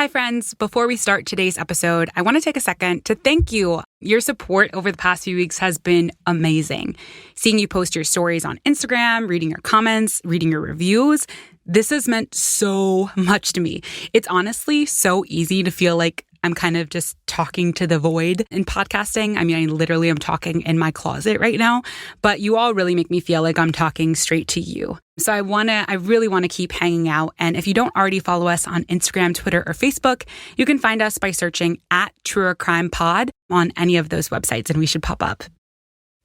Hi, friends. Before we start today's episode, I want to take a second to thank you. Your support over the past few weeks has been amazing. Seeing you post your stories on Instagram, reading your comments, reading your reviews, this has meant so much to me. It's honestly so easy to feel like I'm kind of just talking to the void in podcasting. I mean, I literally am talking in my closet right now, but you all really make me feel like I'm talking straight to you. So I really want to keep hanging out. And if you don't already follow us on Instagram, Twitter, or Facebook, you can find us by searching @TruerCrimePod on any of those websites, and we should pop up.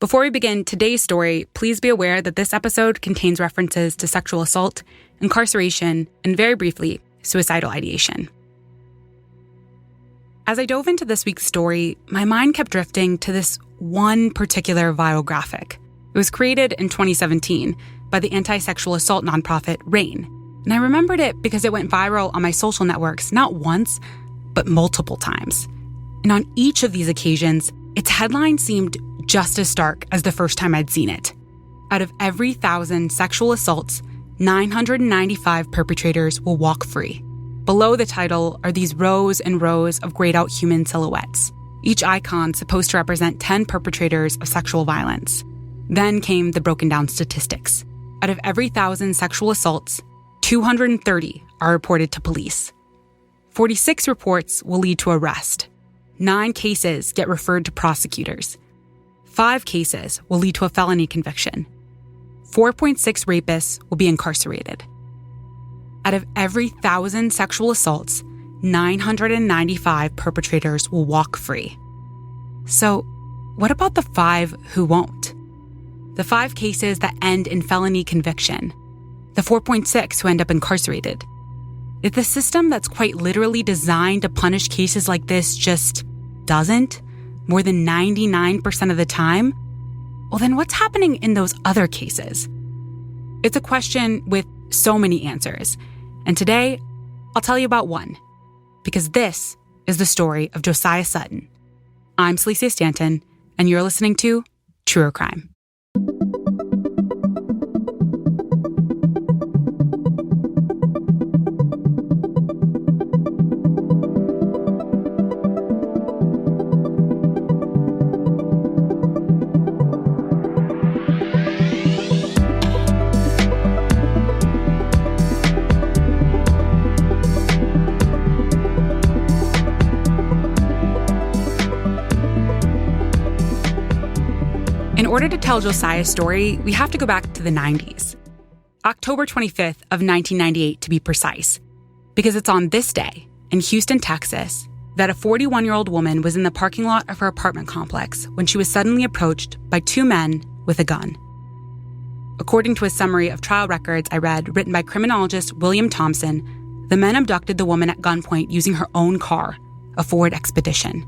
Before we begin today's story, please be aware that this episode contains references to sexual assault, incarceration, and very briefly, suicidal ideation. As I dove into this week's story, my mind kept drifting to this one particular viral graphic. It was created in 2017 by the anti-sexual assault nonprofit RAINN, and I remembered it because it went viral on my social networks not once, but multiple times. And on each of these occasions, its headline seemed just as stark as the first time I'd seen it. Out of every 1,000 sexual assaults, 995 perpetrators will walk free. Below the title are these rows and rows of grayed out human silhouettes, each icon supposed to represent 10 perpetrators of sexual violence. Then came the broken down statistics. Out of every 1,000 sexual assaults, 230 are reported to police. 46 reports will lead to arrest. 9 cases get referred to prosecutors. 5 cases will lead to a felony conviction. 4.6 rapists will be incarcerated. Out of every 1,000 sexual assaults, 995 perpetrators will walk free. So, what about the 5 who won't? The 5 cases that end in felony conviction. The 4.6 who end up incarcerated. If the system that's quite literally designed to punish cases like this just doesn't, more than 99% of the time, well then what's happening in those other cases? It's a question with so many answers. And today, I'll tell you about one, because this is the story of Josiah Sutton. I'm Celicia Stanton, and you're listening to Truer Crime. In order to tell Josiah's story, we have to go back to the 90s. October 25th of 1998 to be precise, because it's on this day in Houston, Texas, that a 41-year-old woman was in the parking lot of her apartment complex when she was suddenly approached by 2 men with a gun. According to a summary of trial records I read written by criminologist William Thompson, the men abducted the woman at gunpoint using her own car, a Ford Expedition.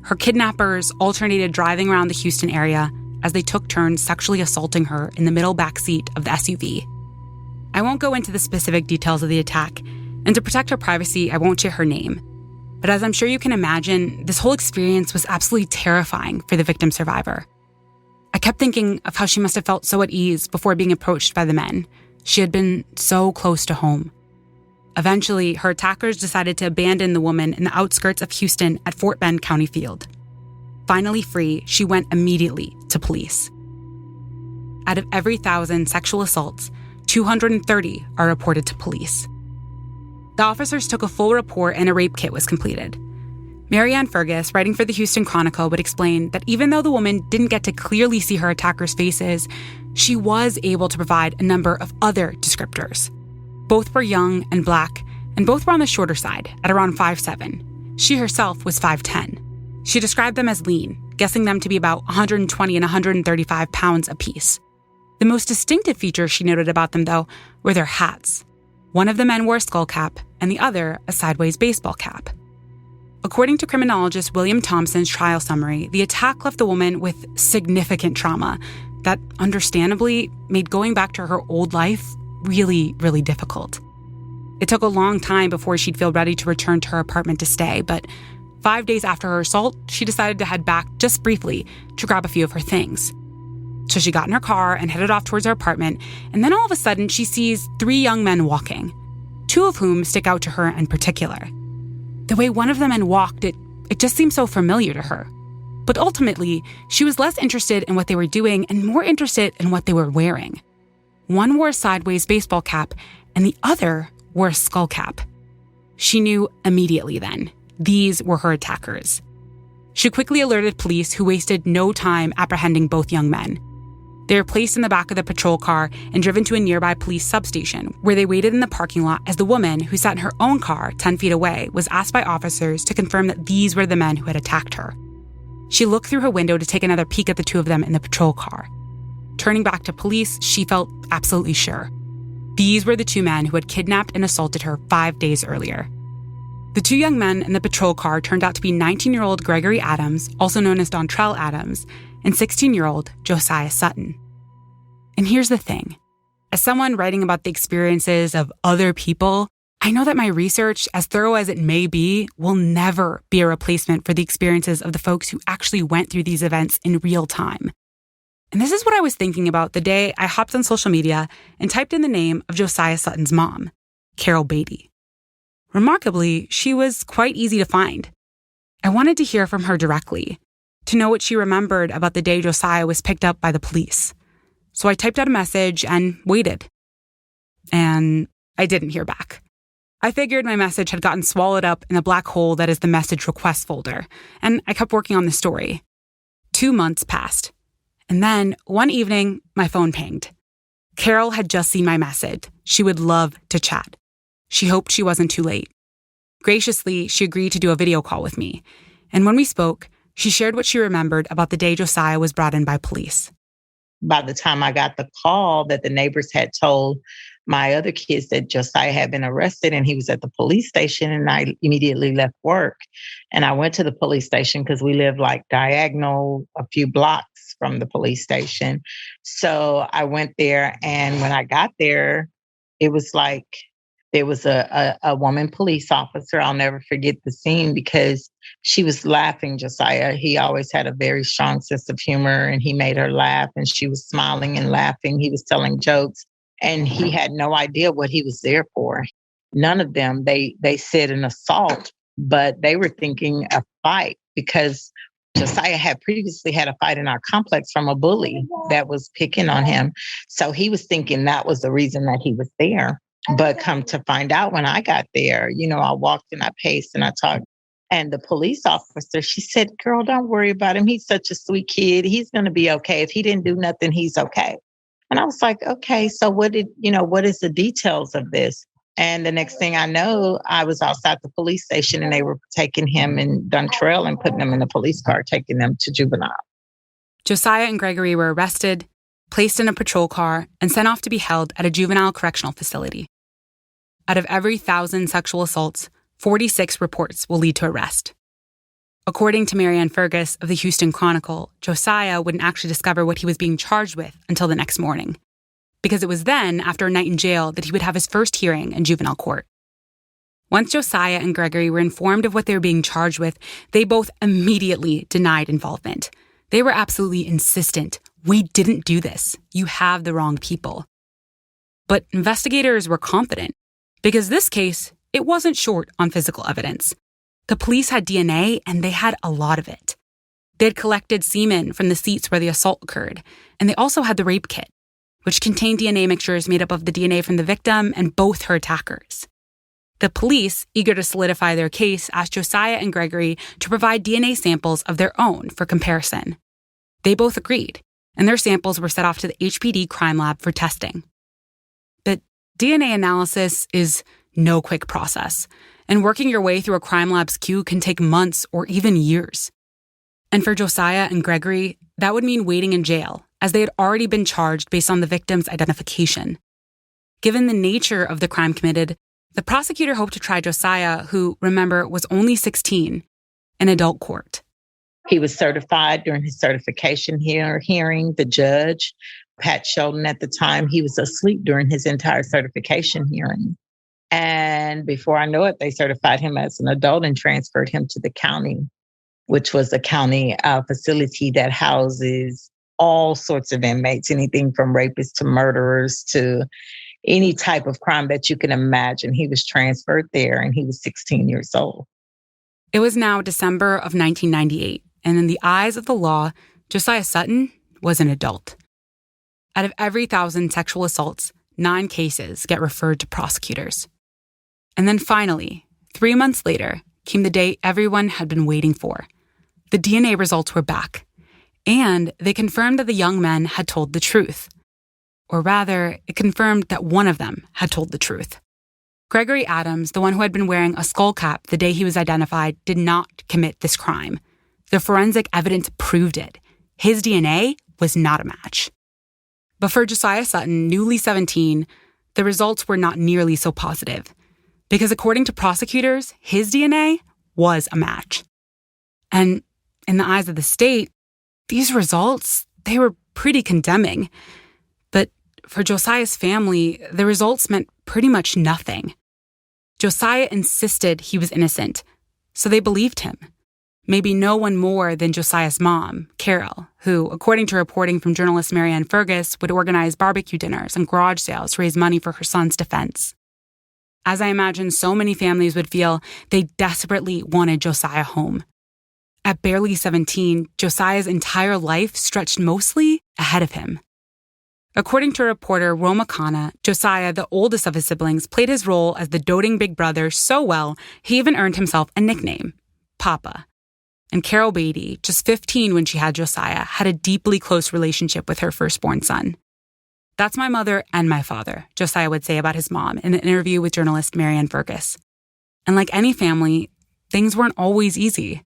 Her kidnappers alternated driving around the Houston area as they took turns sexually assaulting her in the middle back seat of the SUV. I won't go into the specific details of the attack, and to protect her privacy, I won't share her name. But as I'm sure you can imagine, this whole experience was absolutely terrifying for the victim survivor. I kept thinking of how she must have felt so at ease before being approached by the men. She had been so close to home. Eventually, her attackers decided to abandon the woman in the outskirts of Houston at Fort Bend County Field. Finally free, she went immediately to police. Out of every 1,000 sexual assaults, 230 are reported to police. The officers took a full report and a rape kit was completed. Marianne Fergus, writing for the Houston Chronicle, would explain that even though the woman didn't get to clearly see her attackers' faces, she was able to provide a number of other descriptors. Both were young and black, and both were on the shorter side, at around 5'7". She herself was 5'10". She described them as lean, guessing them to be about 120 and 135 pounds apiece. The most distinctive feature she noted about them, though, were their hats. One of the men wore a skull cap, and the other a sideways baseball cap. According to criminologist William Thompson's trial summary, the attack left the woman with significant trauma that, understandably, made going back to her old life really, really difficult. It took a long time before she'd feel ready to return to her apartment to stay, but 5 days after her assault, she decided to head back just briefly to grab a few of her things. So she got in her car and headed off towards her apartment, and then all of a sudden she sees 3 young men walking, 2 of whom stick out to her in particular. The way one of the men walked, it just seemed so familiar to her. But ultimately, she was less interested in what they were doing and more interested in what they were wearing. One wore a sideways baseball cap, and the other wore a skull cap. She knew immediately then. These were her attackers. She quickly alerted police, who wasted no time apprehending both young men. They were placed in the back of the patrol car and driven to a nearby police substation, where they waited in the parking lot as the woman, who sat in her own car 10 feet away, was asked by officers to confirm that these were the men who had attacked her. She looked through her window to take another peek at the two of them in the patrol car. Turning back to police, she felt absolutely sure. These were the two men who had kidnapped and assaulted her 5 days earlier. The two young men in the patrol car turned out to be 19-year-old Gregory Adams, also known as Dontrell Adams, and 16-year-old Josiah Sutton. And here's the thing. As someone writing about the experiences of other people, I know that my research, as thorough as it may be, will never be a replacement for the experiences of the folks who actually went through these events in real time. And this is what I was thinking about the day I hopped on social media and typed in the name of Josiah Sutton's mom, Carol Batie. Remarkably, she was quite easy to find. I wanted to hear from her directly, to know what she remembered about the day Josiah was picked up by the police. So I typed out a message and waited. And I didn't hear back. I figured my message had gotten swallowed up in the black hole that is the message request folder, and I kept working on the story. 2 months passed. And then, one evening, my phone pinged. Carol had just seen my message. She would love to chat. She hoped she wasn't too late. Graciously, she agreed to do a video call with me. And when we spoke, she shared what she remembered about the day Josiah was brought in by police. By the time I got the call that the neighbors had told my other kids that Josiah had been arrested and he was at the police station, and I immediately left work. And I went to the police station because we live like diagonal a few blocks from the police station. So I went there, and when I got there, it was like there was a woman police officer. I'll never forget the scene because she was laughing, Josiah. He always had a very strong sense of humor, and he made her laugh, and she was smiling and laughing. He was telling jokes, and he had no idea what he was there for. None of them, they said an assault, but they were thinking a fight because Josiah had previously had a fight in our complex from a bully that was picking on him. So he was thinking that was the reason that he was there. But come to find out, when I got there, I walked and I paced and I talked. And the police officer, she said, "Girl, don't worry about him. He's such a sweet kid. He's going to be okay. If he didn't do nothing, he's okay." And I was like, okay, so what is the details of this? And the next thing I know, I was outside the police station and they were taking him and Dontrell and putting him in the police car, taking them to juvenile. Josiah and Gregory were arrested, placed in a patrol car, and sent off to be held at a juvenile correctional facility. Out of every 1,000 sexual assaults, 46 reports will lead to arrest. According to Marianne Fergus of the Houston Chronicle, Josiah wouldn't actually discover what he was being charged with until the next morning, because it was then, after a night in jail, that he would have his first hearing in juvenile court. Once Josiah and Gregory were informed of what they were being charged with, they both immediately denied involvement. They were absolutely insistent. "We didn't do this. You have the wrong people." But investigators were confident, because this case, it wasn't short on physical evidence. The police had DNA, and they had a lot of it. They had collected semen from the seats where the assault occurred, and they also had the rape kit, which contained DNA mixtures made up of the DNA from the victim and both her attackers. The police, eager to solidify their case, asked Josiah and Gregory to provide DNA samples of their own for comparison. They both agreed, and their samples were sent off to the HPD crime lab for testing. But DNA analysis is no quick process, and working your way through a crime lab's queue can take months or even years. And for Josiah and Gregory, that would mean waiting in jail, as they had already been charged based on the victim's identification. Given the nature of the crime committed, the prosecutor hoped to try Josiah, who, remember, was only 16, in adult court. He was certified during his certification hearing. The judge, Pat Sheldon at the time, he was asleep during his entire certification hearing. And before I know it, they certified him as an adult and transferred him to the county, which was a county facility that houses all sorts of inmates, anything from rapists to murderers to any type of crime that you can imagine. He was transferred there and he was 16 years old. It was now December of 1998, and in the eyes of the law, Josiah Sutton was an adult. Out of every 1,000 sexual assaults, 9 cases get referred to prosecutors. And then finally, 3 months later, came the day everyone had been waiting for. The DNA results were back, and they confirmed that the young men had told the truth. Or rather, it confirmed that one of them had told the truth. Gregory Adams, the one who had been wearing a skull cap the day he was identified, did not commit this crime. The forensic evidence proved it. His DNA was not a match. But for Josiah Sutton, newly 17, the results were not nearly so positive. Because according to prosecutors, his DNA was a match. And in the eyes of the state, these results, they were pretty condemning. But for Josiah's family, the results meant pretty much nothing. Josiah insisted he was innocent, so they believed him. Maybe no one more than Josiah's mom, Carol, who, according to reporting from journalist Marianne Fergus, would organize barbecue dinners and garage sales to raise money for her son's defense. As I imagine so many families would feel, they desperately wanted Josiah home. At barely 17, Josiah's entire life stretched mostly ahead of him. According to reporter Roma Khanna, Josiah, the oldest of his siblings, played his role as the doting big brother so well, he even earned himself a nickname, Papa. And Carol Batie, just 15 when she had Josiah, had a deeply close relationship with her firstborn son. "That's my mother and my father," Josiah would say about his mom in an interview with journalist Marianne Fergus. And like any family, things weren't always easy.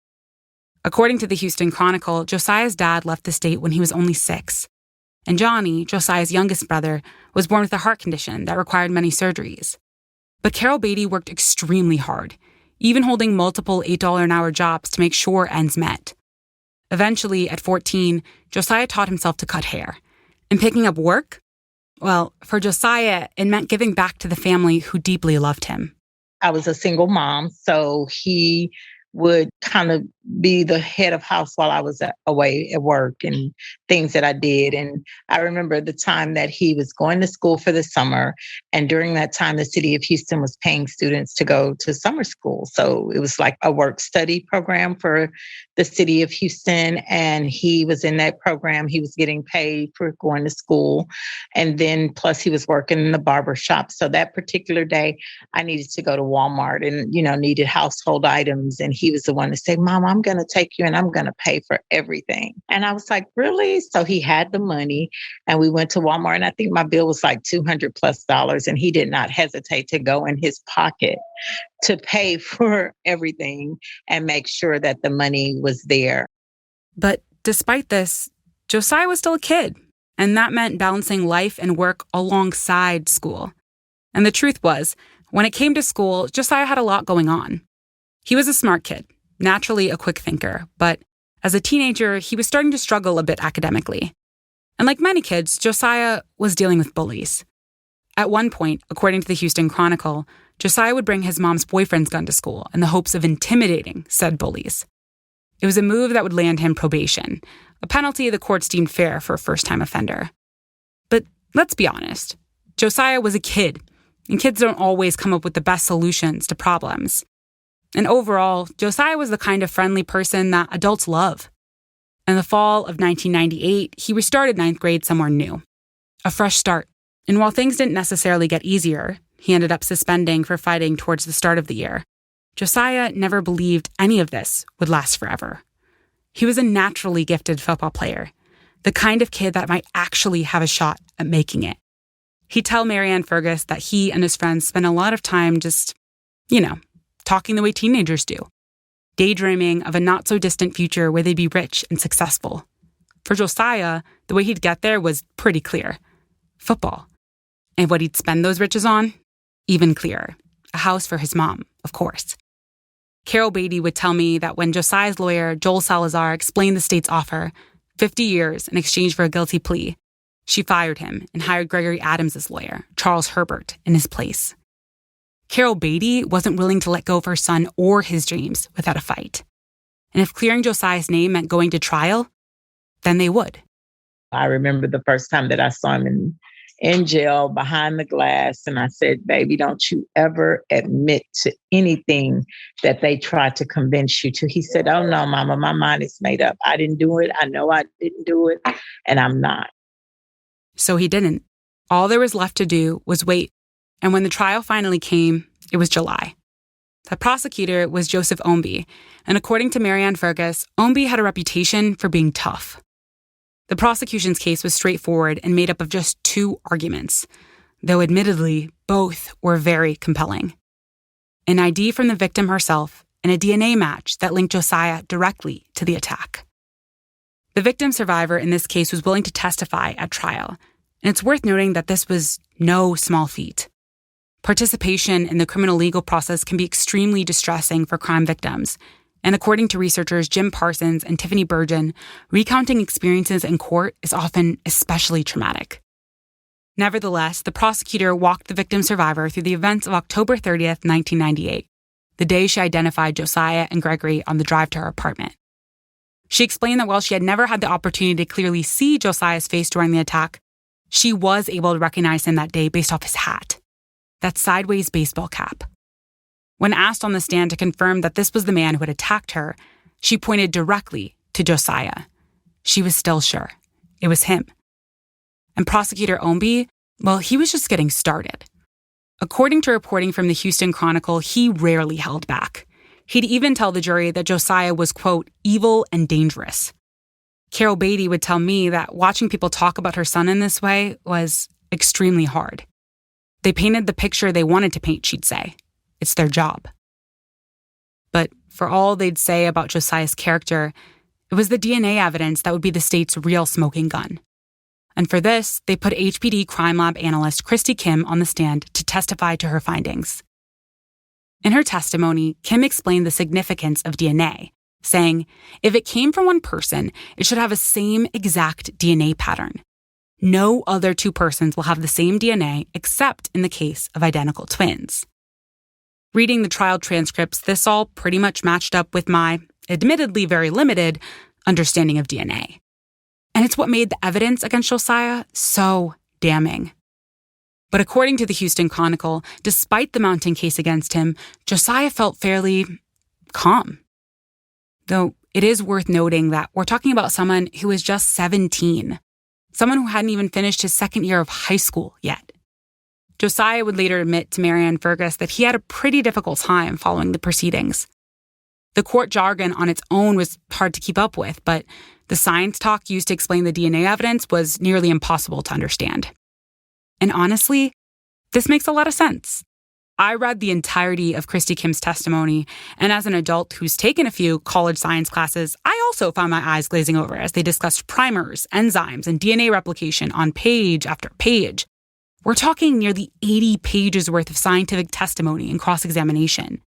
According to the Houston Chronicle, Josiah's dad left the state when he was only 6. And Johnny, Josiah's youngest brother, was born with a heart condition that required many surgeries. But Carol Batie worked extremely hard, even holding multiple $8 an hour jobs to make sure ends met. Eventually, at 14, Josiah taught himself to cut hair. And picking up work? Well, for Josiah, it meant giving back to the family who deeply loved him. I was a single mom, so he would kind of be the head of house while I was away at work and things that I did. And I remember the time that he was going to school for the summer. And during that time, the city of Houston was paying students to go to summer school. So it was like a work study program for the city of Houston. And he was in that program. He was getting paid for going to school. And then plus he was working in the barber shop. So that particular day, I needed to go to Walmart and, needed household items. And he was the one to say, "Mom, I'm going to take you and I'm going to pay for everything." And I was like, "Really?" So he had the money and we went to Walmart, and I think my bill was like $200+ and he did not hesitate to go in his pocket to pay for everything and make sure that the money was there. But despite this, Josiah was still a kid, and that meant balancing life and work alongside school. And the truth was, when it came to school, Josiah had a lot going on. He was a smart kid, naturally a quick thinker, but as a teenager, he was starting to struggle a bit academically. And like many kids, Josiah was dealing with bullies. At one point, according to the Houston Chronicle, Josiah would bring his mom's boyfriend's gun to school in the hopes of intimidating said bullies. It was a move that would land him probation, a penalty the courts deemed fair for a first-time offender. But let's be honest, Josiah was a kid, and kids don't always come up with the best solutions to problems. And overall, Josiah was the kind of friendly person that adults love. In the fall of 1998, he restarted 9th grade somewhere new. A fresh start. And while things didn't necessarily get easier, he ended up suspending for fighting towards the start of the year. Josiah never believed any of this would last forever. He was a naturally gifted football player, the kind of kid that might actually have a shot at making it. He'd tell Marianne Fergus that he and his friends spent a lot of time just, talking the way teenagers do, daydreaming of a not-so-distant future where they'd be rich and successful. For Josiah, the way he'd get there was pretty clear. Football. And what he'd spend those riches on? Even clearer. A house for his mom, of course. Carol Batie would tell me that when Josiah's lawyer, Joel Salazar, explained the state's offer, 50 years in exchange for a guilty plea, she fired him and hired Gregory Adams' lawyer, Charles Herbert, in his place. Carol Batie wasn't willing to let go of her son or his dreams without a fight. And if clearing Josiah's name meant going to trial, then they would. I remember the first time that I saw him in jail behind the glass. And I said, baby, don't you ever admit to anything that they try to convince you to. He said, oh no, mama, my mind is made up. I didn't do it. I know I didn't do it, and I'm not. So he didn't. All there was left to do was wait. And when the trial finally came, it was July. The prosecutor was Joseph Omby, and according to Marianne Fergus, Omby had a reputation for being tough. The prosecution's case was straightforward and made up of just 2 arguments, though admittedly, both were very compelling. An ID from the victim herself and a DNA match that linked Josiah directly to the attack. The victim survivor in this case was willing to testify at trial, and it's worth noting that this was no small feat. Participation in the criminal legal process can be extremely distressing for crime victims, and according to researchers Jim Parsons and Tiffany Burgeon, recounting experiences in court is often especially traumatic. Nevertheless, the prosecutor walked the victim survivor through the events of October 30th, 1998, the day she identified Josiah and Gregory on the drive to her apartment. She explained that while she had never had the opportunity to clearly see Josiah's face during the attack, she was able to recognize him that day based off his hat, that sideways baseball cap. When asked on the stand to confirm that this was the man who had attacked her, she pointed directly to Josiah. She was still sure it was him. And Prosecutor Omby, well, he was just getting started. According to reporting from the Houston Chronicle, he rarely held back. He'd even tell the jury that Josiah was, quote, evil and dangerous. Carol Batie would tell me that watching people talk about her son in this way was extremely hard. They painted the picture they wanted to paint, she'd say. It's their job. But for all they'd say about Josiah's character, it was the DNA evidence that would be the state's real smoking gun. And for this, they put HPD crime lab analyst Christy Kim on the stand to testify to her findings. In her testimony, Kim explained the significance of DNA, saying, if it came from one person, it should have a same exact DNA pattern. No other 2 persons will have the same DNA except in the case of identical twins. Reading the trial transcripts, this all pretty much matched up with my, admittedly very limited, understanding of DNA. And it's what made the evidence against Josiah so damning. But according to the Houston Chronicle, despite the mounting case against him, Josiah felt fairly calm. Though it is worth noting that we're talking about someone who was just 17. Someone who hadn't even finished his 2nd year of high school yet. Josiah would later admit to Marianne Fergus that he had a pretty difficult time following the proceedings. The court jargon on its own was hard to keep up with, but the science talk used to explain the DNA evidence was nearly impossible to understand. And honestly, this makes a lot of sense. I read the entirety of Christy Kim's testimony, and as an adult who's taken a few college science classes, I also found my eyes glazing over as they discussed primers, enzymes, and DNA replication on page after page. We're talking nearly 80 pages worth of scientific testimony and cross-examination.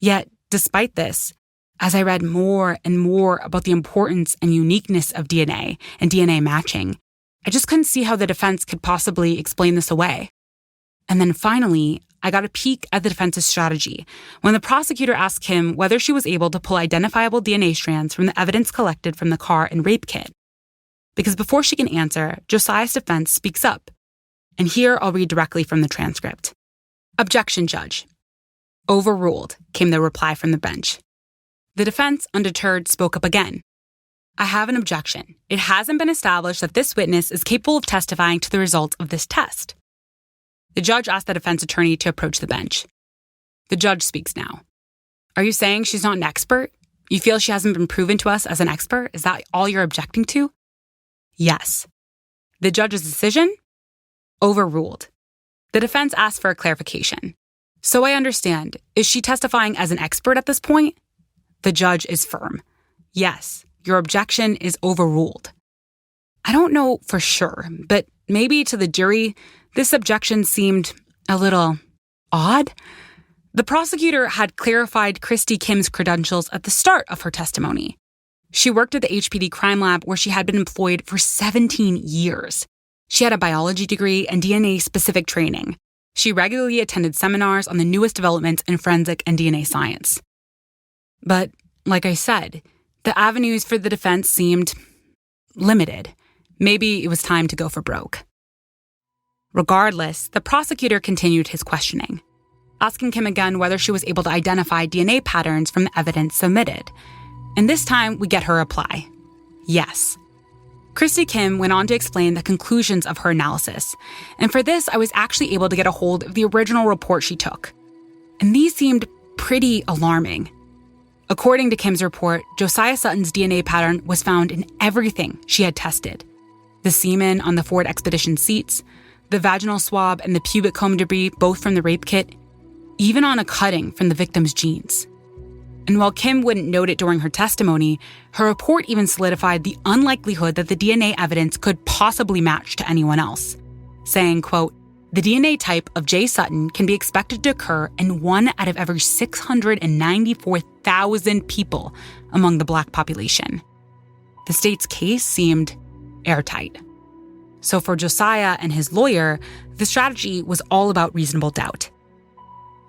Yet, despite this, as I read more and more about the importance and uniqueness of DNA and DNA matching, I just couldn't see how the defense could possibly explain this away. And then finally, I got a peek at the defense's strategy when the prosecutor asked Kim whether she was able to pull identifiable DNA strands from the evidence collected from the car and rape kit. Because before she can answer, Josiah's defense speaks up. And here I'll read directly from the transcript. Objection, Judge. Overruled, came the reply from the bench. The defense, undeterred, spoke up again. I have an objection. It hasn't been established that this witness is capable of testifying to the results of this test. The judge asked the defense attorney to approach the bench. The judge speaks now. Are you saying she's not an expert? You feel she hasn't been proven to us as an expert? Is that all you're objecting to? Yes. The judge's decision? Overruled. The defense asked for a clarification. So I understand, is she testifying as an expert at this point? The judge is firm. Yes, your objection is overruled. I don't know for sure, but maybe to the jury, this objection seemed a little odd. The prosecutor had clarified Christy Kim's credentials at the start of her testimony. She worked at the HPD crime lab where she had been employed for 17 years. She had a biology degree and DNA-specific training. She regularly attended seminars on the newest developments in forensic and DNA science. But, like I said, the avenues for the defense seemed limited. Maybe it was time to go for broke. Regardless, the prosecutor continued his questioning, asking Kim again whether she was able to identify DNA patterns from the evidence submitted. And this time, we get her reply. Yes. Christy Kim went on to explain the conclusions of her analysis. And for this, I was actually able to get a hold of the original report she took. And these seemed pretty alarming. According to Kim's report, Josiah Sutton's DNA pattern was found in everything she had tested. The semen on the Ford Expedition seats, the vaginal swab, and the pubic comb debris, both from the rape kit, even on a cutting from the victim's jeans. And while Kim wouldn't note it during her testimony, her report even solidified the unlikelihood that the DNA evidence could possibly match to anyone else, saying, quote, "The DNA type of J. Sutton can be expected to occur in 1 out of every 694,000 people among the Black population." The state's case seemed airtight. So for Josiah and his lawyer, the strategy was all about reasonable doubt.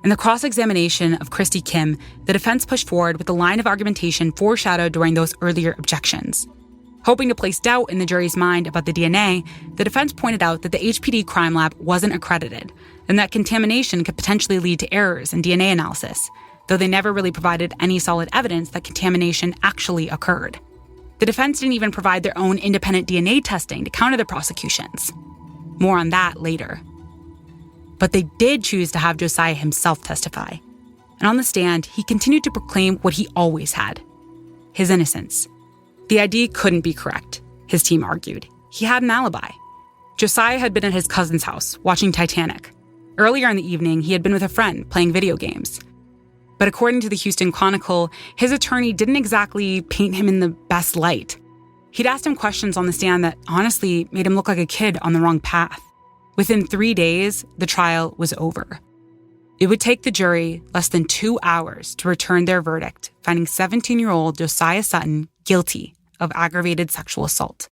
In the cross-examination of Christy Kim, the defense pushed forward with the line of argumentation foreshadowed during those earlier objections. Hoping to place doubt in the jury's mind about the DNA, the defense pointed out that the HPD crime lab wasn't accredited and that contamination could potentially lead to errors in DNA analysis, though they never really provided any solid evidence that contamination actually occurred. The defense didn't even provide their own independent DNA testing to counter the prosecutions. More on that later. But they did choose to have Josiah himself testify. And on the stand, he continued to proclaim what he always had: his innocence. The ID couldn't be correct, his team argued. He had an alibi. Josiah had been at his cousin's house, watching Titanic. Earlier in the evening, he had been with a friend, playing video games. But according to the Houston Chronicle, his attorney didn't exactly paint him in the best light. He'd asked him questions on the stand that honestly made him look like a kid on the wrong path. Within 3 days, the trial was over. It would take the jury less than 2 hours to return their verdict, finding 17-year-old Josiah Sutton guilty of aggravated sexual assault.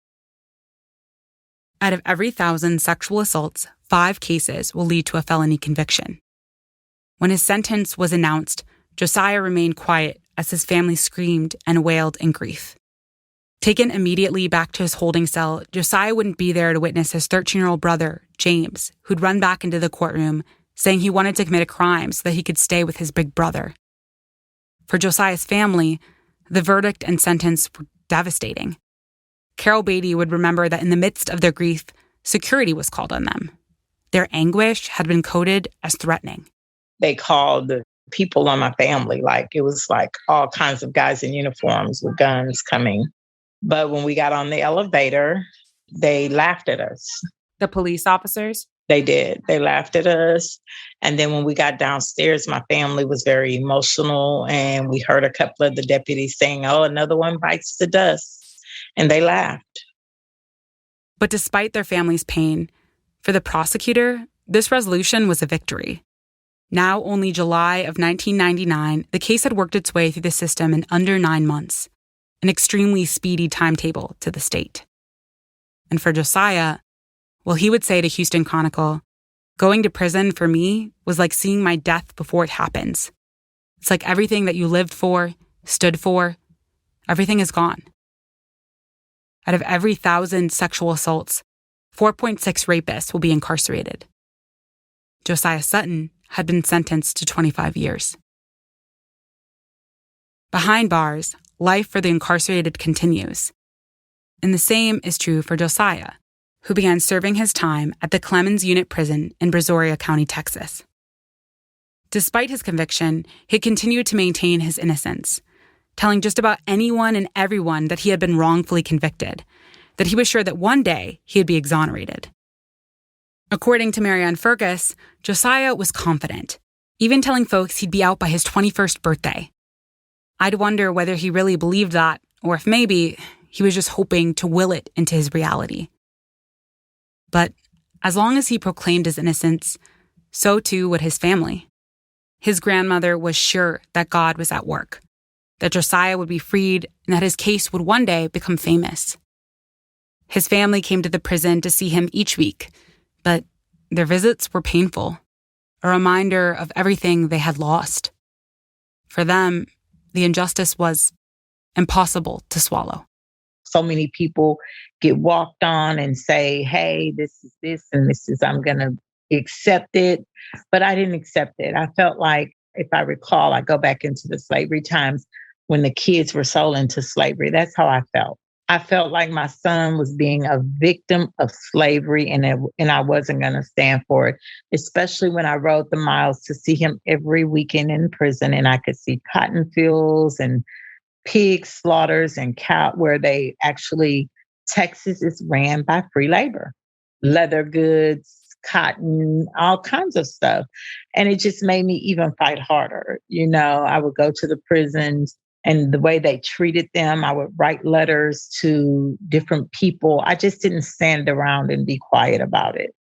Out of every 1,000 sexual assaults, 5 cases will lead to a felony conviction. When his sentence was announced, Josiah remained quiet as his family screamed and wailed in grief. Taken immediately back to his holding cell, Josiah wouldn't be there to witness his 13-year-old brother, James, who'd run back into the courtroom, saying he wanted to commit a crime so that he could stay with his big brother. For Josiah's family, the verdict and sentence were devastating. Carol Batie would remember that in the midst of their grief, security was called on them. Their anguish had been coded as threatening. They called the people on my family, it was all kinds of guys in uniforms with guns coming. But when we got on the elevator, they laughed at us. The police officers? They did. They laughed at us. And then when we got downstairs, my family was very emotional. And we heard a couple of the deputies saying, "Oh, another one bites the dust." And they laughed. But despite their family's pain, for the prosecutor, this resolution was a victory. Now only July of 1999, the case had worked its way through the system in under 9 months. An extremely speedy timetable to the state. And for Josiah, well, he would say to Houston Chronicle, "Going to prison for me was like seeing my death before it happens. It's like everything that you lived for, stood for, everything is gone." Out of every 1,000 sexual assaults, 4.6 rapists will be incarcerated. Josiah Sutton had been sentenced to 25 years. Behind bars, life for the incarcerated continues. And the same is true for Josiah, who began serving his time at the Clemens Unit Prison in Brazoria County, Texas. Despite his conviction, he continued to maintain his innocence, telling just about anyone and everyone that he had been wrongfully convicted, that he was sure that one day he would be exonerated. According to Marianne Fergus, Josiah was confident, even telling folks he'd be out by his 21st birthday. I'd wonder whether he really believed that, or if maybe he was just hoping to will it into his reality. But as long as he proclaimed his innocence, so too would his family. His grandmother was sure that God was at work, that Josiah would be freed, and that his case would one day become famous. His family came to the prison to see him each week, but their visits were painful, a reminder of everything they had lost. For them, the injustice was impossible to swallow. So many people get walked on and say, hey, this is this and this is, I'm going to accept it. But I didn't accept it. I felt like, if I recall, I go back into the slavery times when the kids were sold into slavery. That's how I felt. I felt like my son was being a victim of slavery, and I wasn't going to stand for it, especially when I rode the miles to see him every weekend in prison, and I could see cotton fields and pig slaughters and cow where they actually, Texas is ran by free labor, leather goods, cotton, all kinds of stuff. And it just made me even fight harder. I would go to the prisons and the way they treated them, I would write letters to different people. I just didn't stand around and be quiet about it.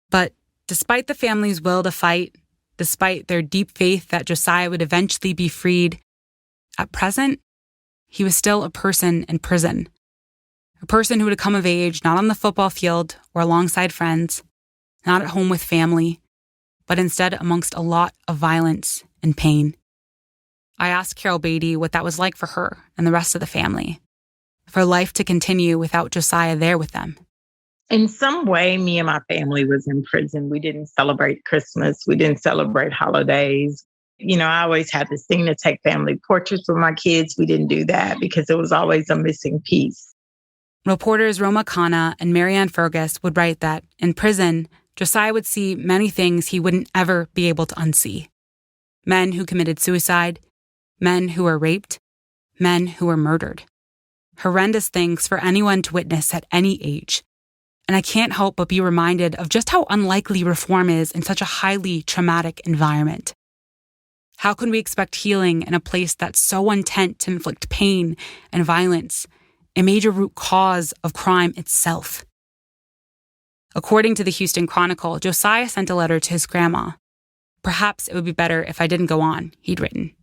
But despite the family's will to fight, despite their deep faith that Josiah would eventually be freed, at present, he was still a person in prison. A person who would come of age not on the football field or alongside friends, not at home with family, but instead amongst a lot of violence and pain. I asked Carol Batie what that was like for her and the rest of the family, for life to continue without Josiah there with them. In some way, me and my family was in prison. We didn't celebrate Christmas. We didn't celebrate holidays. I always had this thing to take family portraits with my kids. We didn't do that because it was always a missing piece. Reporters Roma Khanna and Marianne Fergus would write that in prison, Josiah would see many things he wouldn't ever be able to unsee. Men who committed suicide, men who were raped, men who were murdered. Horrendous things for anyone to witness at any age. And I can't help but be reminded of just how unlikely reform is in such a highly traumatic environment. How can we expect healing in a place that's so intent to inflict pain and violence, a major root cause of crime itself? According to the Houston Chronicle, Josiah sent a letter to his grandma. Perhaps it would be better if I didn't go on, he'd written.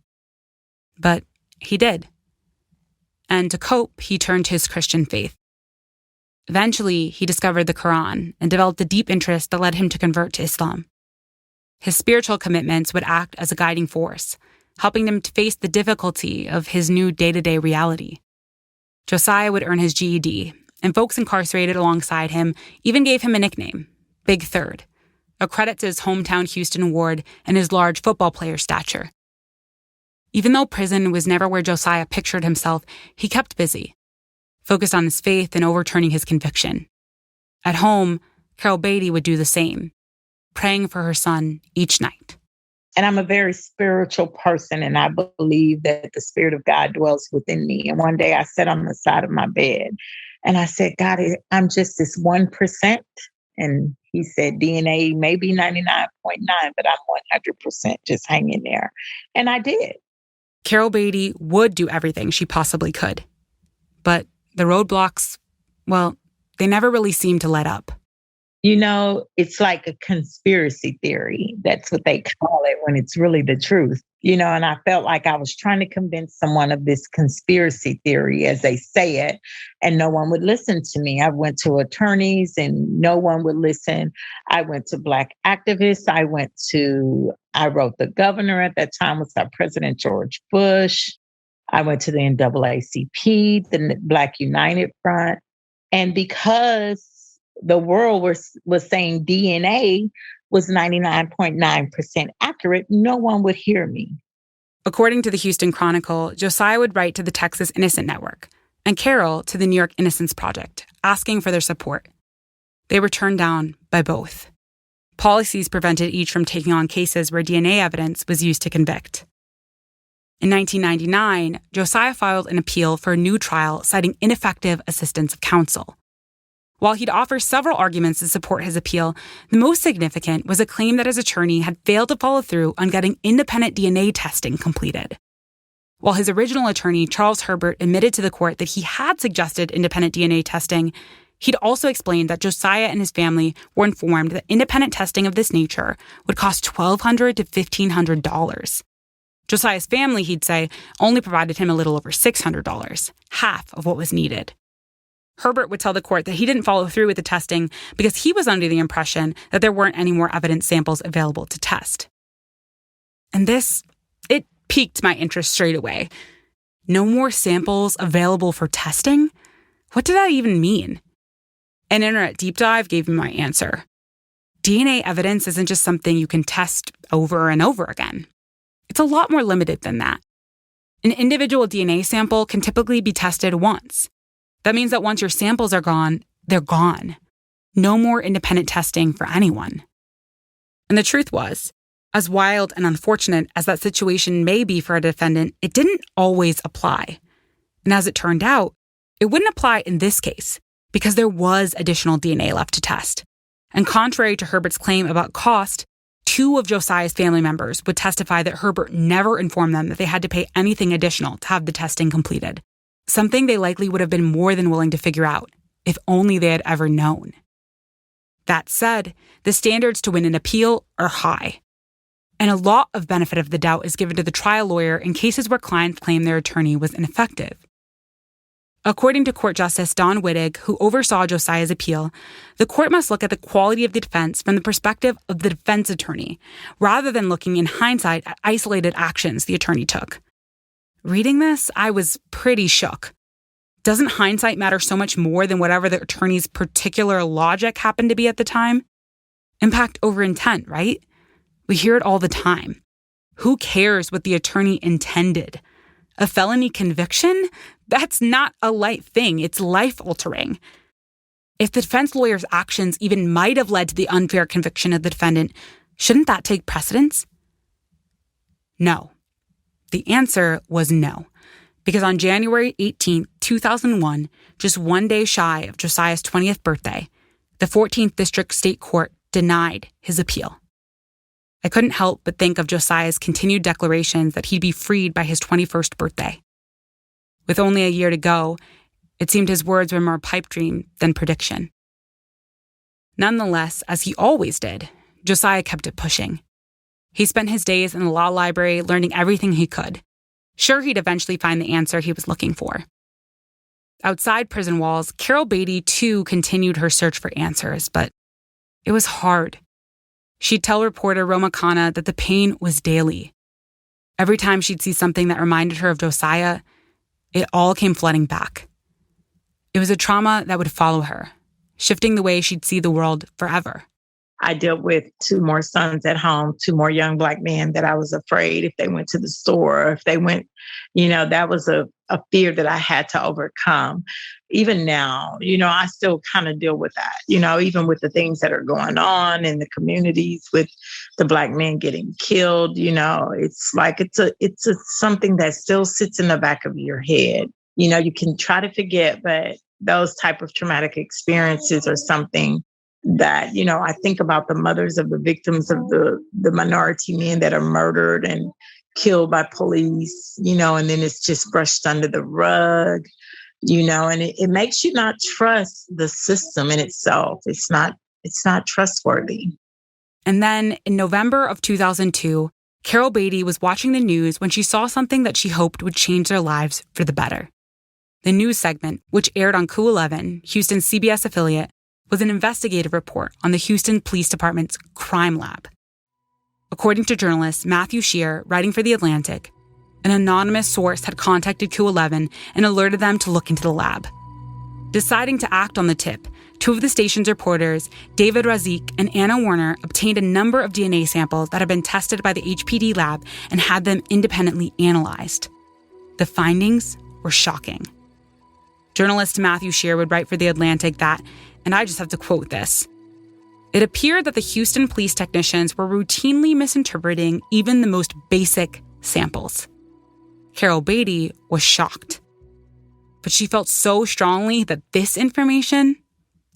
But he did. And to cope, he turned to his Christian faith. Eventually, he discovered the Quran and developed a deep interest that led him to convert to Islam. His spiritual commitments would act as a guiding force, helping him to face the difficulty of his new day-to-day reality. Josiah would earn his GED, and folks incarcerated alongside him even gave him a nickname, Big Third, a credit to his hometown Houston ward and his large football player stature. Even though prison was never where Josiah pictured himself, he kept busy, focused on his faith and overturning his conviction. At home, Carol Batie would do the same, praying for her son each night. And I'm a very spiritual person, and I believe that the Spirit of God dwells within me. And one day I sat on the side of my bed and I said, God, I'm just this 1%. And he said, DNA maybe 99.9, but I'm 100% just hanging there. And I did. Carol Batie would do everything she possibly could. But the roadblocks, well, they never really seemed to let up. It's like a conspiracy theory. That's what they call it when it's really the truth. And I felt like I was trying to convince someone of this conspiracy theory, as they say it, and no one would listen to me. I went to attorneys and no one would listen. I went to Black activists. I wrote the governor at that time, was our President George Bush. I went to the NAACP, the Black United Front. And because the world was saying DNA was 99.9% accurate, no one would hear me. According to the Houston Chronicle, Josiah would write to the Texas Innocent Network and Carol to the New York Innocence Project, asking for their support. They were turned down by both. Policies prevented each from taking on cases where DNA evidence was used to convict. In 1999, Josiah filed an appeal for a new trial citing ineffective assistance of counsel. While he'd offer several arguments to support his appeal, the most significant was a claim that his attorney had failed to follow through on getting independent DNA testing completed. While his original attorney, Charles Herbert, admitted to the court that he had suggested independent DNA testing, he'd also explained that Josiah and his family were informed that independent testing of this nature would cost $1,200 to $1,500. Josiah's family, he'd say, only provided him a little over $600, half of what was needed. Herbert would tell the court that he didn't follow through with the testing because he was under the impression that there weren't any more evidence samples available to test. And it piqued my interest straight away. No more samples available for testing? What did that even mean? An internet deep dive gave me my answer. DNA evidence isn't just something you can test over and over again. It's a lot more limited than that. An individual DNA sample can typically be tested once. That means that once your samples are gone, they're gone. No more independent testing for anyone. And the truth was, as wild and unfortunate as that situation may be for a defendant, it didn't always apply. And as it turned out, it wouldn't apply in this case because there was additional DNA left to test. And contrary to Herbert's claim about cost, 2 of Josiah's family members would testify that Herbert never informed them that they had to pay anything additional to have the testing completed, something they likely would have been more than willing to figure out, if only they had ever known. That said, the standards to win an appeal are high. And a lot of benefit of the doubt is given to the trial lawyer in cases where clients claim their attorney was ineffective. According to Court Justice Don Wittig, who oversaw Josiah's appeal, the court must look at the quality of the defense from the perspective of the defense attorney, rather than looking in hindsight at isolated actions the attorney took. Reading this, I was pretty shook. Doesn't hindsight matter so much more than whatever the attorney's particular logic happened to be at the time? Impact over intent, right? We hear it all the time. Who cares what the attorney intended? A felony conviction? That's not a light thing. It's life-altering. If the defense lawyer's actions even might have led to the unfair conviction of the defendant, shouldn't that take precedence? No. The answer was no. Because on January 18, 2001, just one day shy of Josiah's 20th birthday, the 14th District State Court denied his appeal. I couldn't help but think of Josiah's continued declarations that he'd be freed by his 21st birthday. With only a year to go, it seemed his words were more pipe dream than prediction. Nonetheless, as he always did, Josiah kept it pushing. He spent his days in the law library learning everything he could. Sure, he'd eventually find the answer he was looking for. Outside prison walls, Carol Batie, too, continued her search for answers, but it was hard. She'd tell reporter Roma Khanna that the pain was daily. Every time she'd see something that reminded her of Josiah, it all came flooding back. It was a trauma that would follow her, shifting the way she'd see the world forever. I dealt with 2 more sons at home, 2 more young Black men that I was afraid if they went to the store, if they went, that was a fear that I had to overcome. Even now, I still kind of deal with that, even with the things that are going on in the communities with the Black men getting killed, it's like it's a something that still sits in the back of your head. You can try to forget, but those type of traumatic experiences are something that, I think about the mothers of the victims of the minority men that are murdered and killed by police, and then it's just brushed under the rug, and it makes you not trust the system in itself. It's not trustworthy. And then in November of 2002, Carol Batie was watching the news when she saw something that she hoped would change their lives for the better. The news segment, which aired on Coup 11, Houston's CBS affiliate, was an investigative report on the Houston Police Department's crime lab. According to journalist Matthew Shear, writing for The Atlantic, an anonymous source had contacted Coup 11 and alerted them to look into the lab. Deciding to act on the tip, 2 of the station's reporters, David Razik and Anna Warner, obtained a number of DNA samples that had been tested by the HPD lab and had them independently analyzed. The findings were shocking. Journalist Matthew Shear would write for The Atlantic that, and I just have to quote this, "It appeared that the Houston police technicians were routinely misinterpreting even the most basic samples." Carol Batie was shocked. But she felt so strongly that this information,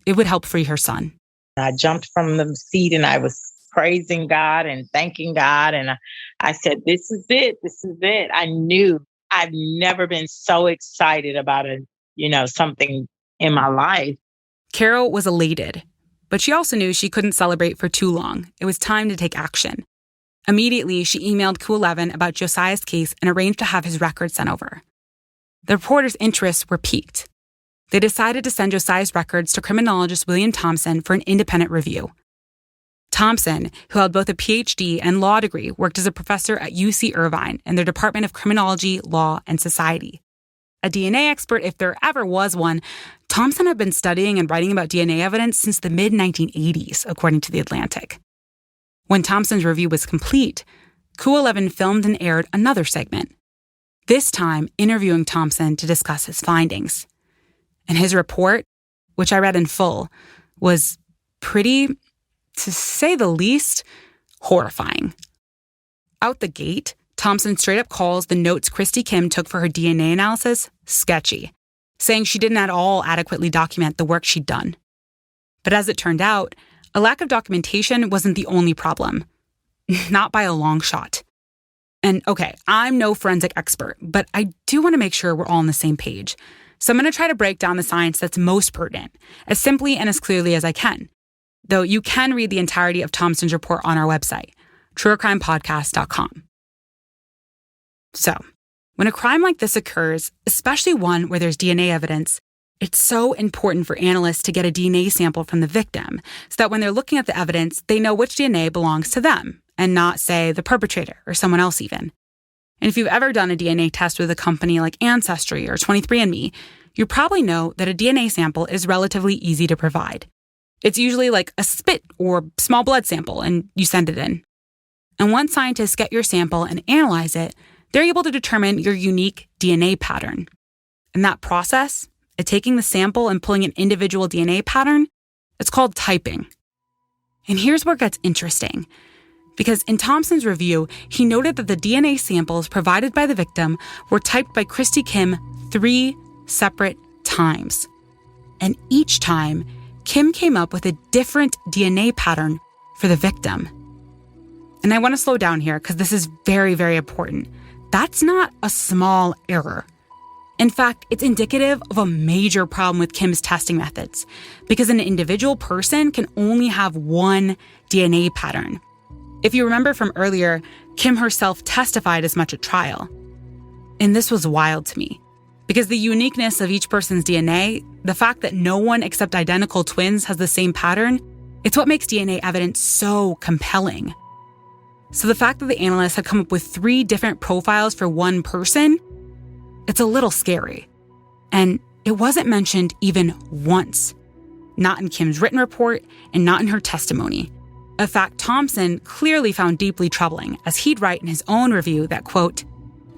it would help free her son. I jumped from the seat and I was praising God and thanking God. And I said, this is it. This is it. I knew I've never been so excited about something in my life. Carol was elated, but she also knew she couldn't celebrate for too long. It was time to take action. Immediately, she emailed Coup 11 about Josiah's case and arranged to have his records sent over. The reporters' interests were piqued. They decided to send Josiah's records to criminologist William Thompson for an independent review. Thompson, who held both a PhD and law degree, worked as a professor at UC Irvine in their Department of Criminology, Law, and Society. A DNA expert, if there ever was one, Thompson had been studying and writing about DNA evidence since the mid-1980s, according to The Atlantic. When Thompson's review was complete, Coup 11 filmed and aired another segment, this time interviewing Thompson to discuss his findings. And his report, which I read in full, was pretty, to say the least, horrifying. Out the gate, Thompson straight up calls the notes Christy Kim took for her DNA analysis sketchy, saying she didn't at all adequately document the work she'd done. But as it turned out, a lack of documentation wasn't the only problem. Not by a long shot. And okay, I'm no forensic expert, but I do want to make sure we're all on the same page. So I'm going to try to break down the science that's most pertinent, as simply and as clearly as I can. Though you can read the entirety of Thompson's report on our website, truercrimepodcast.com. So, when a crime like this occurs, especially one where there's DNA evidence, it's so important for analysts to get a DNA sample from the victim so that when they're looking at the evidence, they know which DNA belongs to them and not, say, the perpetrator or someone else even. And if you've ever done a DNA test with a company like Ancestry or 23andMe, you probably know that a DNA sample is relatively easy to provide. It's usually like a spit or small blood sample, and you send it in. And once scientists get your sample and analyze it, they're able to determine your unique DNA pattern. And that process, of taking the sample and pulling an individual DNA pattern, it's called typing. And here's where it gets interesting. Because in Thompson's review, he noted that the DNA samples provided by the victim were typed by Christy Kim 3 separate times. And each time, Kim came up with a different DNA pattern for the victim. And I want to slow down here because this is very, very important. That's not a small error. In fact, it's indicative of a major problem with Kim's testing methods because an individual person can only have one DNA pattern. If you remember from earlier, Kim herself testified as much at trial. And this was wild to me because the uniqueness of each person's DNA, the fact that no one except identical twins has the same pattern, it's what makes DNA evidence so compelling. So the fact that the analysts had come up with 3 different profiles for one person, it's a little scary. And it wasn't mentioned even once. Not in Kim's written report and not in her testimony. A fact Thompson clearly found deeply troubling, as he'd write in his own review that, quote,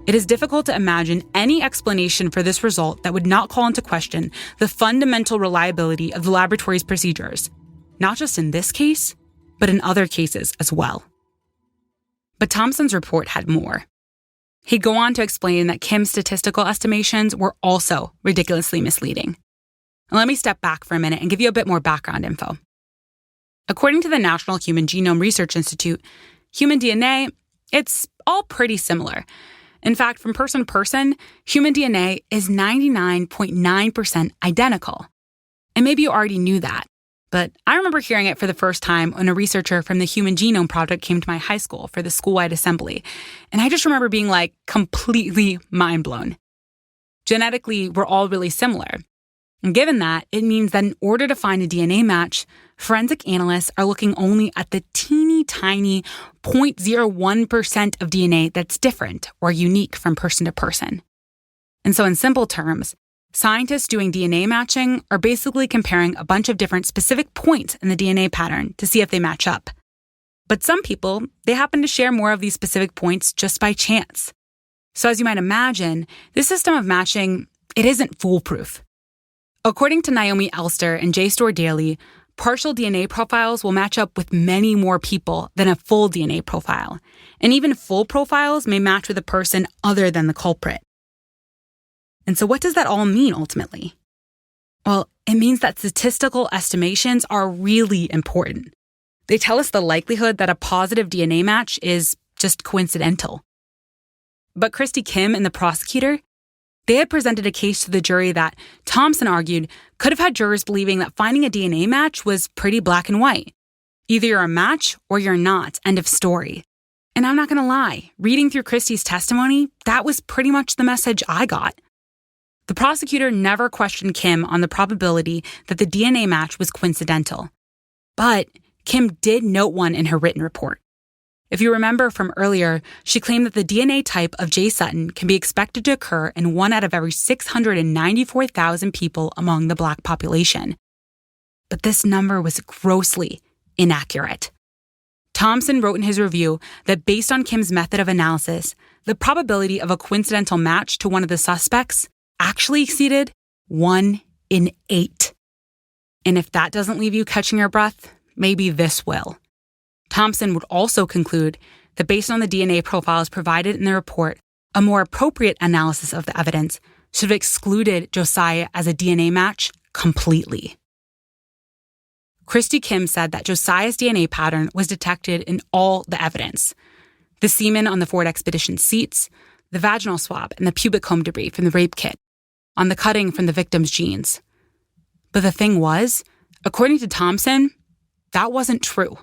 "It is difficult to imagine any explanation for this result that would not call into question the fundamental reliability of the laboratory's procedures, not just in this case, but in other cases as well." But Thompson's report had more. He'd go on to explain that Kim's statistical estimations were also ridiculously misleading. And let me step back for a minute and give you a bit more background info. According to the National Human Genome Research Institute, human DNA, it's all pretty similar. In fact, from person to person, human DNA is 99.9% identical. And maybe you already knew that. But I remember hearing it for the first time when a researcher from the Human Genome Project came to my high school for the school-wide assembly. And I just remember being completely mind-blown. Genetically, we're all really similar. And given that, it means that in order to find a DNA match, forensic analysts are looking only at the teeny tiny 0.01% of DNA that's different or unique from person to person. And so in simple terms, scientists doing DNA matching are basically comparing a bunch of different specific points in the DNA pattern to see if they match up. But some people, they happen to share more of these specific points just by chance. So as you might imagine, this system of matching, it isn't foolproof. According to Naomi Elster and JSTOR Daily, partial DNA profiles will match up with many more people than a full DNA profile. And even full profiles may match with a person other than the culprit. And so what does that all mean ultimately? Well, it means that statistical estimations are really important. They tell us the likelihood that a positive DNA match is just coincidental. But Christy Kim and the prosecutor, they had presented a case to the jury that Thompson argued could have had jurors believing that finding a DNA match was pretty black and white. Either you're a match or you're not, end of story. And I'm not going to lie, reading through Christy's testimony, that was pretty much the message I got. The prosecutor never questioned Kim on the probability that the DNA match was coincidental. But Kim did note one in her written report. If you remember from earlier, she claimed that the DNA type of J. Sutton can be expected to occur in 1 out of every 694,000 people among the Black population. But this number was grossly inaccurate. Thompson wrote in his review that based on Kim's method of analysis, the probability of a coincidental match to one of the suspects actually exceeded 1 in 8. And if that doesn't leave you catching your breath, maybe this will. Thompson would also conclude that based on the DNA profiles provided in the report, a more appropriate analysis of the evidence should have excluded Josiah as a DNA match completely. Christy Kim said that Josiah's DNA pattern was detected in all the evidence: the semen on the Ford Expedition seats, the vaginal swab, and the pubic comb debris from the rape kit, on the cutting from the victim's jeans. But the thing was, according to Thompson, that wasn't true.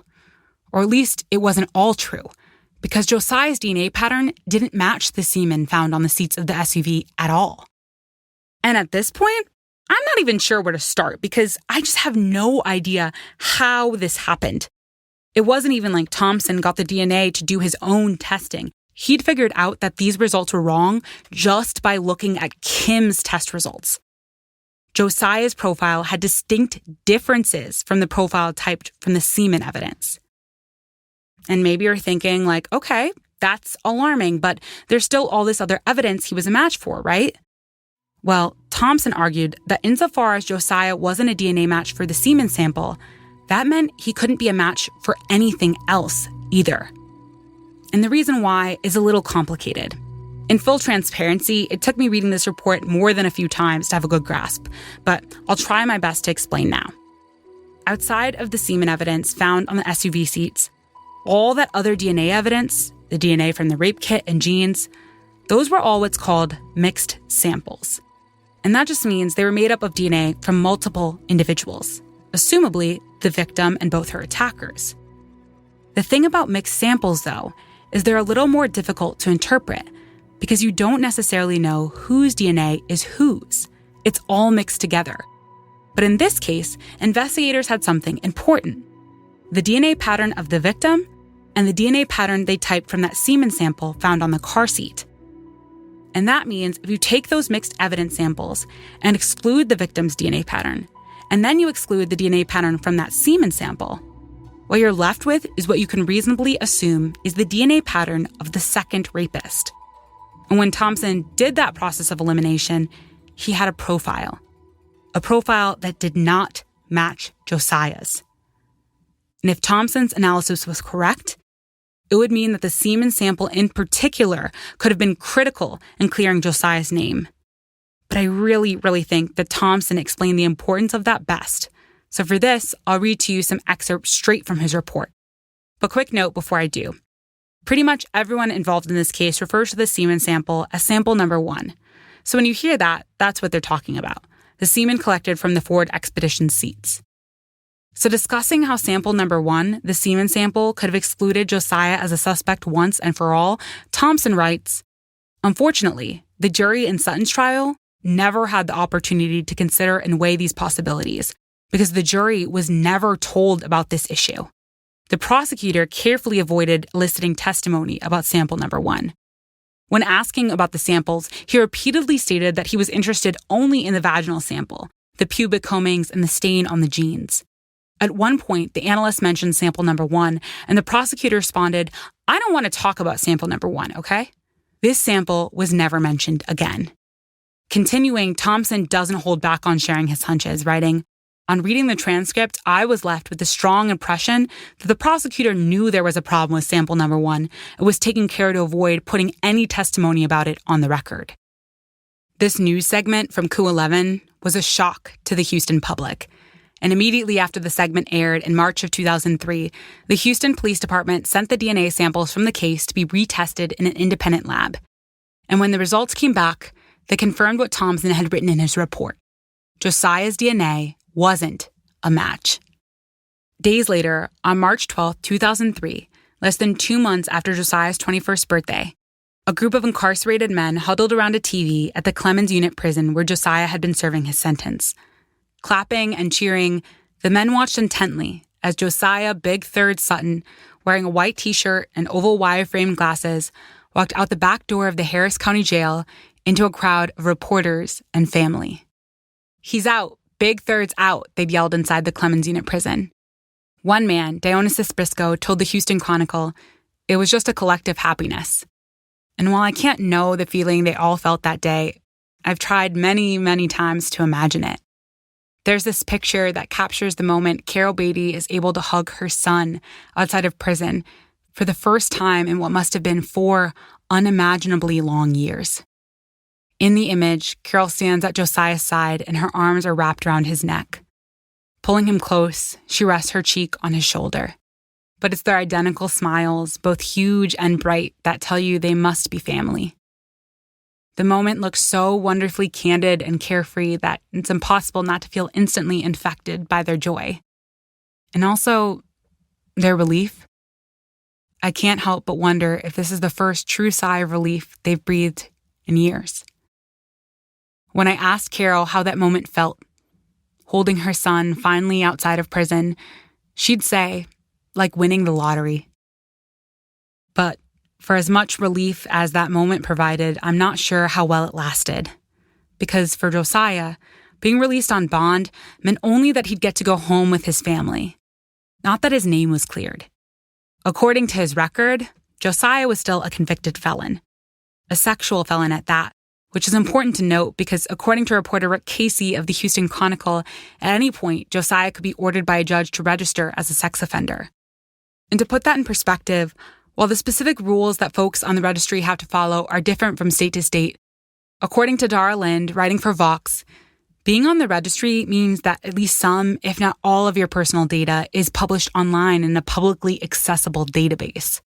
Or at least it wasn't all true, because Josiah's DNA pattern didn't match the semen found on the seats of the SUV at all. And at this point, I'm not even sure where to start because I just have no idea how this happened. It wasn't even like Thompson got the DNA to do his own testing. He'd figured out that these results were wrong just by looking at Kim's test results. Josiah's profile had distinct differences from the profile typed from the semen evidence. And maybe you're thinking like, okay, that's alarming, but there's still all this other evidence he was a match for, right? Well, Thompson argued that insofar as Josiah wasn't a DNA match for the semen sample, that meant he couldn't be a match for anything else either. And the reason why is a little complicated. In full transparency, it took me reading this report more than a few times to have a good grasp, but I'll try my best to explain now. Outside of the semen evidence found on the SUV seats, all that other DNA evidence, the DNA from the rape kit and jeans, those were all what's called mixed samples. And that just means they were made up of DNA from multiple individuals, assumably the victim and both her attackers. The thing about mixed samples, though, is they're a little more difficult to interpret because you don't necessarily know whose DNA is whose. It's all mixed together. But in this case, investigators had something important: the DNA pattern of the victim and the DNA pattern they typed from that semen sample found on the car seat. And that means if you take those mixed evidence samples and exclude the victim's DNA pattern, and then you exclude the DNA pattern from that semen sample, what you're left with is what you can reasonably assume is the DNA pattern of the second rapist. And when Thompson did that process of elimination, he had a profile that did not match Josiah's. And if Thompson's analysis was correct, it would mean that the semen sample in particular could have been critical in clearing Josiah's name. But I really, really think that Thompson explained the importance of that best. So for this, I'll read to you some excerpts straight from his report. But quick note before I do. Pretty much everyone involved in this case refers to the semen sample as sample number 1. So when you hear that, that's what they're talking about: the semen collected from the Ford Expedition seats. So discussing how sample number 1, the semen sample, could have excluded Josiah as a suspect once and for all, Thompson writes, "Unfortunately, the jury in Sutton's trial never had the opportunity to consider and weigh these possibilities because the jury was never told about this issue. The prosecutor carefully avoided eliciting testimony about sample number 1. When asking about the samples, he repeatedly stated that he was interested only in the vaginal sample, the pubic combings, and the stain on the jeans. At one point, the analyst mentioned sample number 1, and the prosecutor responded, "I don't want to talk about sample number 1, okay?" This sample was never mentioned again. Continuing, Thompson doesn't hold back on sharing his hunches, writing, "On reading the transcript, I was left with the strong impression that the prosecutor knew there was a problem with sample number 1 and was taking care to avoid putting any testimony about it on the record." This news segment from Coup 11 was a shock to the Houston public. And immediately after the segment aired in March of 2003, the Houston Police Department sent the DNA samples from the case to be retested in an independent lab. And when the results came back, they confirmed what Thompson had written in his report: Josiah's DNA wasn't a match. Days later, on March 12, 2003, less than 2 months after Josiah's 21st birthday, a group of incarcerated men huddled around a TV at the Clemens Unit prison where Josiah had been serving his sentence. Clapping and cheering, the men watched intently as Josiah Big Third Sutton wearing a white t-shirt and oval wire-framed glasses, walked out the back door of the Harris County Jail into a crowd of reporters and family. "He's out. Big Third's out," they'd yelled inside the Clemens Unit prison. One man, Dionysus Briscoe, told the Houston Chronicle, "It was just a collective happiness." And while I can't know the feeling they all felt that day, I've tried many, many times to imagine it. There's this picture that captures the moment Carol Batie is able to hug her son outside of prison for the first time in what must have been 4 unimaginably long years. In the image, Carol stands at Josiah's side and her arms are wrapped around his neck. Pulling him close, she rests her cheek on his shoulder. But it's their identical smiles, both huge and bright, that tell you they must be family. The moment looks so wonderfully candid and carefree that it's impossible not to feel instantly infected by their joy. And also, their relief. I can't help but wonder if this is the first true sigh of relief they've breathed in years. When I asked Carol how that moment felt, holding her son finally outside of prison, she'd say, like winning the lottery. But for as much relief as that moment provided, I'm not sure how well it lasted. Because for Josiah, being released on bond meant only that he'd get to go home with his family, not that his name was cleared. According to his record, Josiah was still a convicted felon, a sexual felon at that, which is important to note because according to reporter Rick Casey of the Houston Chronicle, at any point, Josiah could be ordered by a judge to register as a sex offender. And to put that in perspective, while the specific rules that folks on the registry have to follow are different from state to state, according to Dara Lind, writing for Vox, being on the registry means that at least some, if not all of your personal data is published online in a publicly accessible database.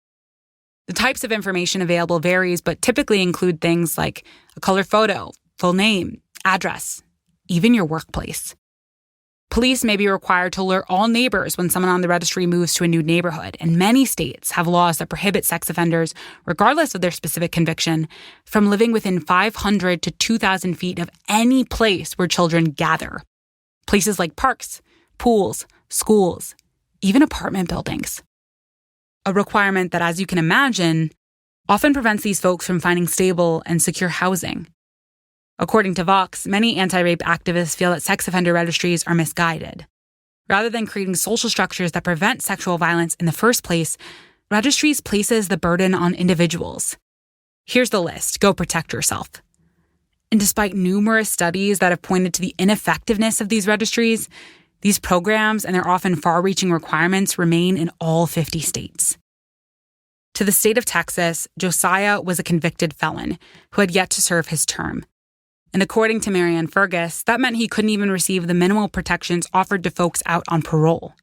The types of information available varies, but typically include things like a color photo, full name, address, even your workplace. Police may be required to alert all neighbors when someone on the registry moves to a new neighborhood, and many states have laws that prohibit sex offenders, regardless of their specific conviction, from living within 500 to 2,000 feet of any place where children gather. Places like parks, pools, schools, even apartment buildings. A requirement that, as you can imagine, often prevents these folks from finding stable and secure housing. According to Vox, many anti-rape activists feel that sex offender registries are misguided. Rather than creating social structures that prevent sexual violence in the first place, registries places the burden on individuals. Here's the list. Go protect yourself. And despite numerous studies that have pointed to the ineffectiveness of these registries, these programs and their often far-reaching requirements remain in all 50 states. To the state of Texas, Josiah was a convicted felon who had yet to serve his term. And according to Marianne Fergus, that meant he couldn't even receive the minimal protections offered to folks out on parole.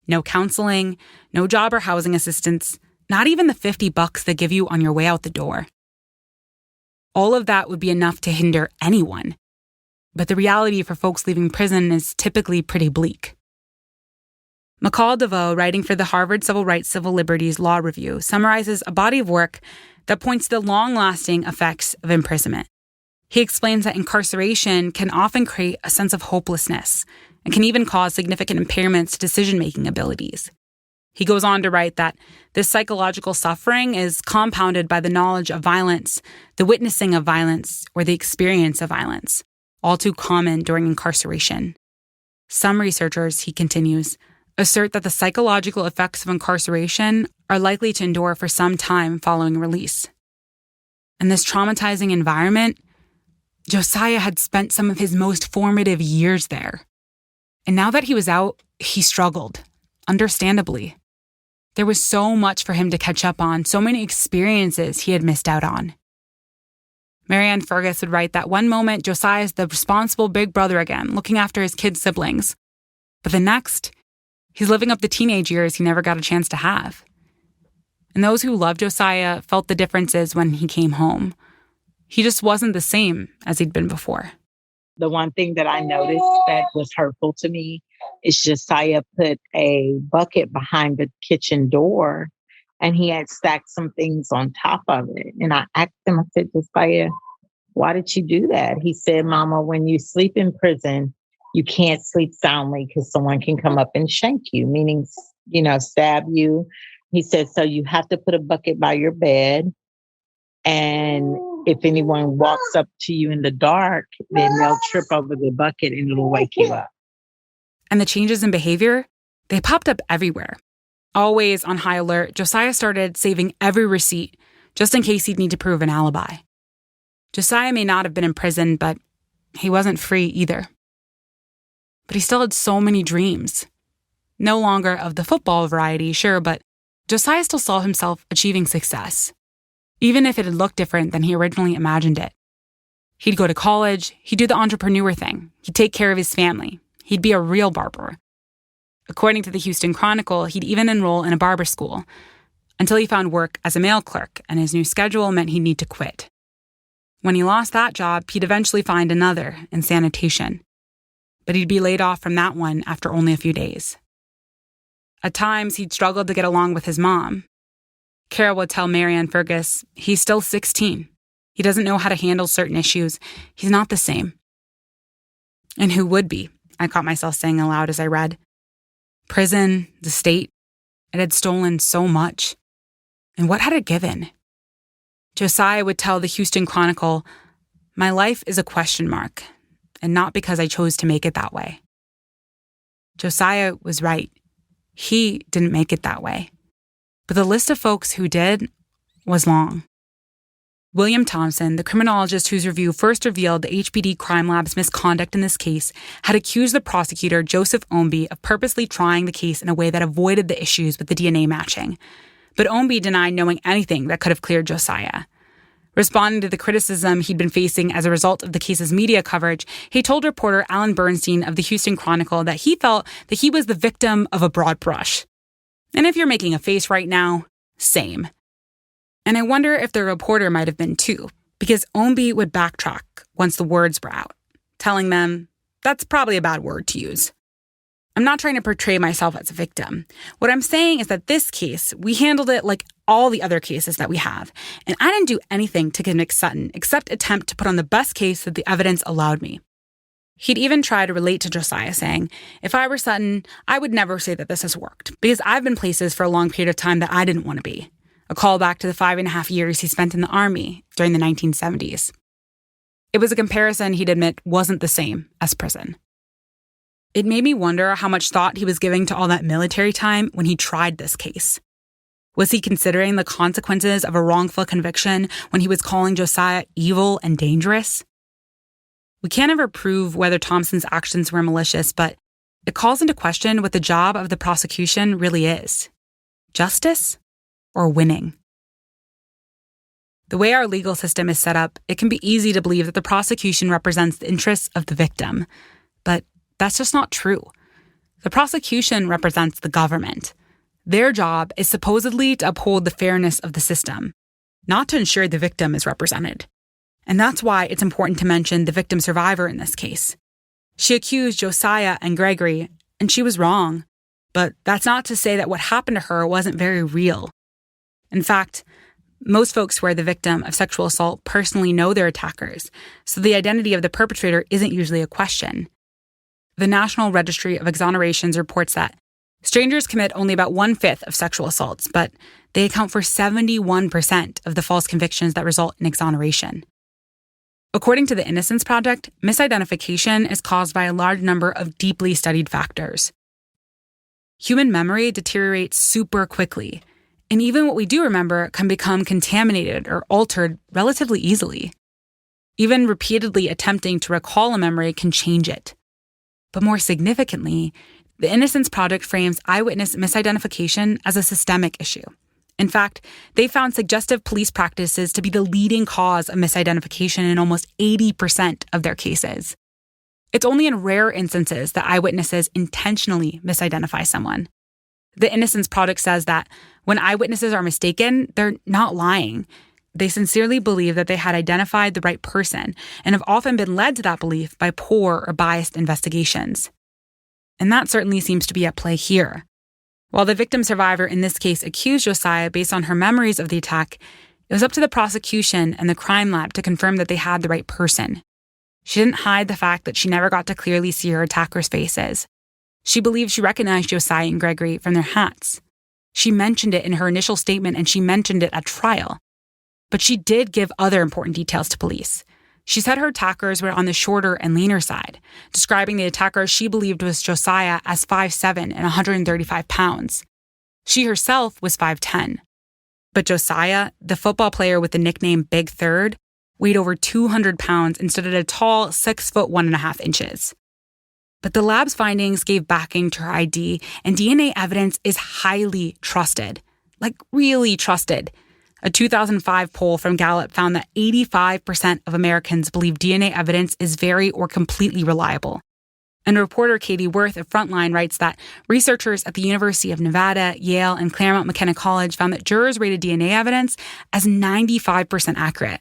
No counseling, no job or housing assistance, not even the $50 they give you on your way out the door. All of that would be enough to hinder anyone. But the reality for folks leaving prison is typically pretty bleak. McCall DeVoe, writing for the Harvard Civil Rights Civil Liberties Law Review, summarizes a body of work that points to the long-lasting effects of imprisonment. He explains that incarceration can often create a sense of hopelessness and can even cause significant impairments to decision-making abilities. He goes on to write that this psychological suffering is compounded by the knowledge of violence, the witnessing of violence, or the experience of violence, all too common during incarceration. Some researchers, he continues, assert that the psychological effects of incarceration are likely to endure for some time following release. In this traumatizing environment, Josiah had spent some of his most formative years there. And now that he was out, he struggled, understandably. There was so much for him to catch up on, so many experiences he had missed out on. Marianne Fergus would write that one moment, Josiah is the responsible big brother again, looking after his kids' siblings. But the next, he's living up the teenage years he never got a chance to have. And those who loved Josiah felt the differences when he came home. He just wasn't the same as he'd been before. The one thing that I noticed that was hurtful to me is Josiah put a bucket behind the kitchen door and he had stacked some things on top of it. And I asked him, I said, Josiah, why did you do that? He said, Mama, when you sleep in prison, you can't sleep soundly because someone can come up and shank you, meaning, stab you. He said, so you have to put a bucket by your bed. And if anyone walks up to you in the dark, then they'll trip over the bucket and it'll wake you up. And the changes in behavior, they popped up everywhere. Always on high alert, Josiah started saving every receipt just in case he'd need to prove an alibi. Josiah may not have been in prison, but he wasn't free either. But he still had so many dreams. No longer of the football variety, sure, but Josiah still saw himself achieving success, even if it had looked different than he originally imagined it. He'd go to college, he'd do the entrepreneur thing, he'd take care of his family, he'd be a real barber. According to the Houston Chronicle, he'd even enroll in a barber school until he found work as a mail clerk and his new schedule meant he'd need to quit. When he lost that job, he'd eventually find another in sanitation. But he'd be laid off from that one after only a few days. At times, he'd struggled to get along with his mom. Carol would tell Marianne Fergus, he's still 16. He doesn't know how to handle certain issues. He's not the same. And who would be? I caught myself saying aloud as I read. Prison, the state, it had stolen so much. And what had it given? Josiah would tell the Houston Chronicle, my life is a question mark, and not because I chose to make it that way. Josiah was right. He didn't make it that way. But the list of folks who did was long. William Thompson, the criminologist whose review first revealed the HPD Crime Lab's misconduct in this case, had accused the prosecutor, Joseph Omby, of purposely trying the case in a way that avoided the issues with the DNA matching. But Omby denied knowing anything that could have cleared Josiah. Responding to the criticism he'd been facing as a result of the case's media coverage, he told reporter Alan Bernstein of the Houston Chronicle that he felt that he was the victim of a broad brush. And if you're making a face right now, same. And I wonder if the reporter might have been too, because Omby would backtrack once the words were out, telling them, that's probably a bad word to use. I'm not trying to portray myself as a victim. What I'm saying is that this case, we handled it like all the other cases that we have, and I didn't do anything to convict Sutton except attempt to put on the best case that the evidence allowed me. He'd even try to relate to Josiah, saying, if I were Sutton, I would never say that this has worked, because I've been places for a long period of time that I didn't want to be. A callback to the 5.5 years he spent in the Army during the 1970s. It was a comparison he'd admit wasn't the same as prison. It made me wonder how much thought he was giving to all that military time when he tried this case. Was he considering the consequences of a wrongful conviction when he was calling Josiah evil and dangerous? We can't ever prove whether Thompson's actions were malicious, but it calls into question what the job of the prosecution really is. Justice or winning? The way our legal system is set up, it can be easy to believe that the prosecution represents the interests of the victim. But that's just not true. The prosecution represents the government. Their job is supposedly to uphold the fairness of the system, not to ensure the victim is represented. And that's why it's important to mention the victim survivor in this case. She accused Josiah and Gregory, and she was wrong. But that's not to say that what happened to her wasn't very real. In fact, most folks who are the victim of sexual assault personally know their attackers, so the identity of the perpetrator isn't usually a question. The National Registry of Exonerations reports that strangers commit only about 1/5 of sexual assaults, but they account for 71% of the false convictions that result in exoneration. According to the Innocence Project, misidentification is caused by a large number of deeply studied factors. Human memory deteriorates super quickly, and even what we do remember can become contaminated or altered relatively easily. Even repeatedly attempting to recall a memory can change it. But more significantly, the Innocence Project frames eyewitness misidentification as a systemic issue. In fact, they found suggestive police practices to be the leading cause of misidentification in almost 80% of their cases. It's only in rare instances that eyewitnesses intentionally misidentify someone. The Innocence Project says that when eyewitnesses are mistaken, they're not lying. They sincerely believe that they had identified the right person and have often been led to that belief by poor or biased investigations. And that certainly seems to be at play here. While the victim survivor in this case accused Josiah based on her memories of the attack, it was up to the prosecution and the crime lab to confirm that they had the right person. She didn't hide the fact that she never got to clearly see her attackers' faces. She believed she recognized Josiah and Gregory from their hats. She mentioned it in her initial statement and she mentioned it at trial. But she did give other important details to police. She said her attackers were on the shorter and leaner side, describing the attacker she believed was Josiah as 5'7" and 135 pounds. She herself was 5'10". But Josiah, the football player with the nickname Big Third, weighed over 200 pounds and stood at a tall 6 foot 1.5 inches. But the lab's findings gave backing to her ID, and DNA evidence is highly trusted. Like, really trusted. A 2005 poll from Gallup found that 85% of Americans believe DNA evidence is very or completely reliable. And reporter Katie Worth of Frontline writes that researchers at the University of Nevada, Yale, and Claremont McKenna College found that jurors rated DNA evidence as 95% accurate.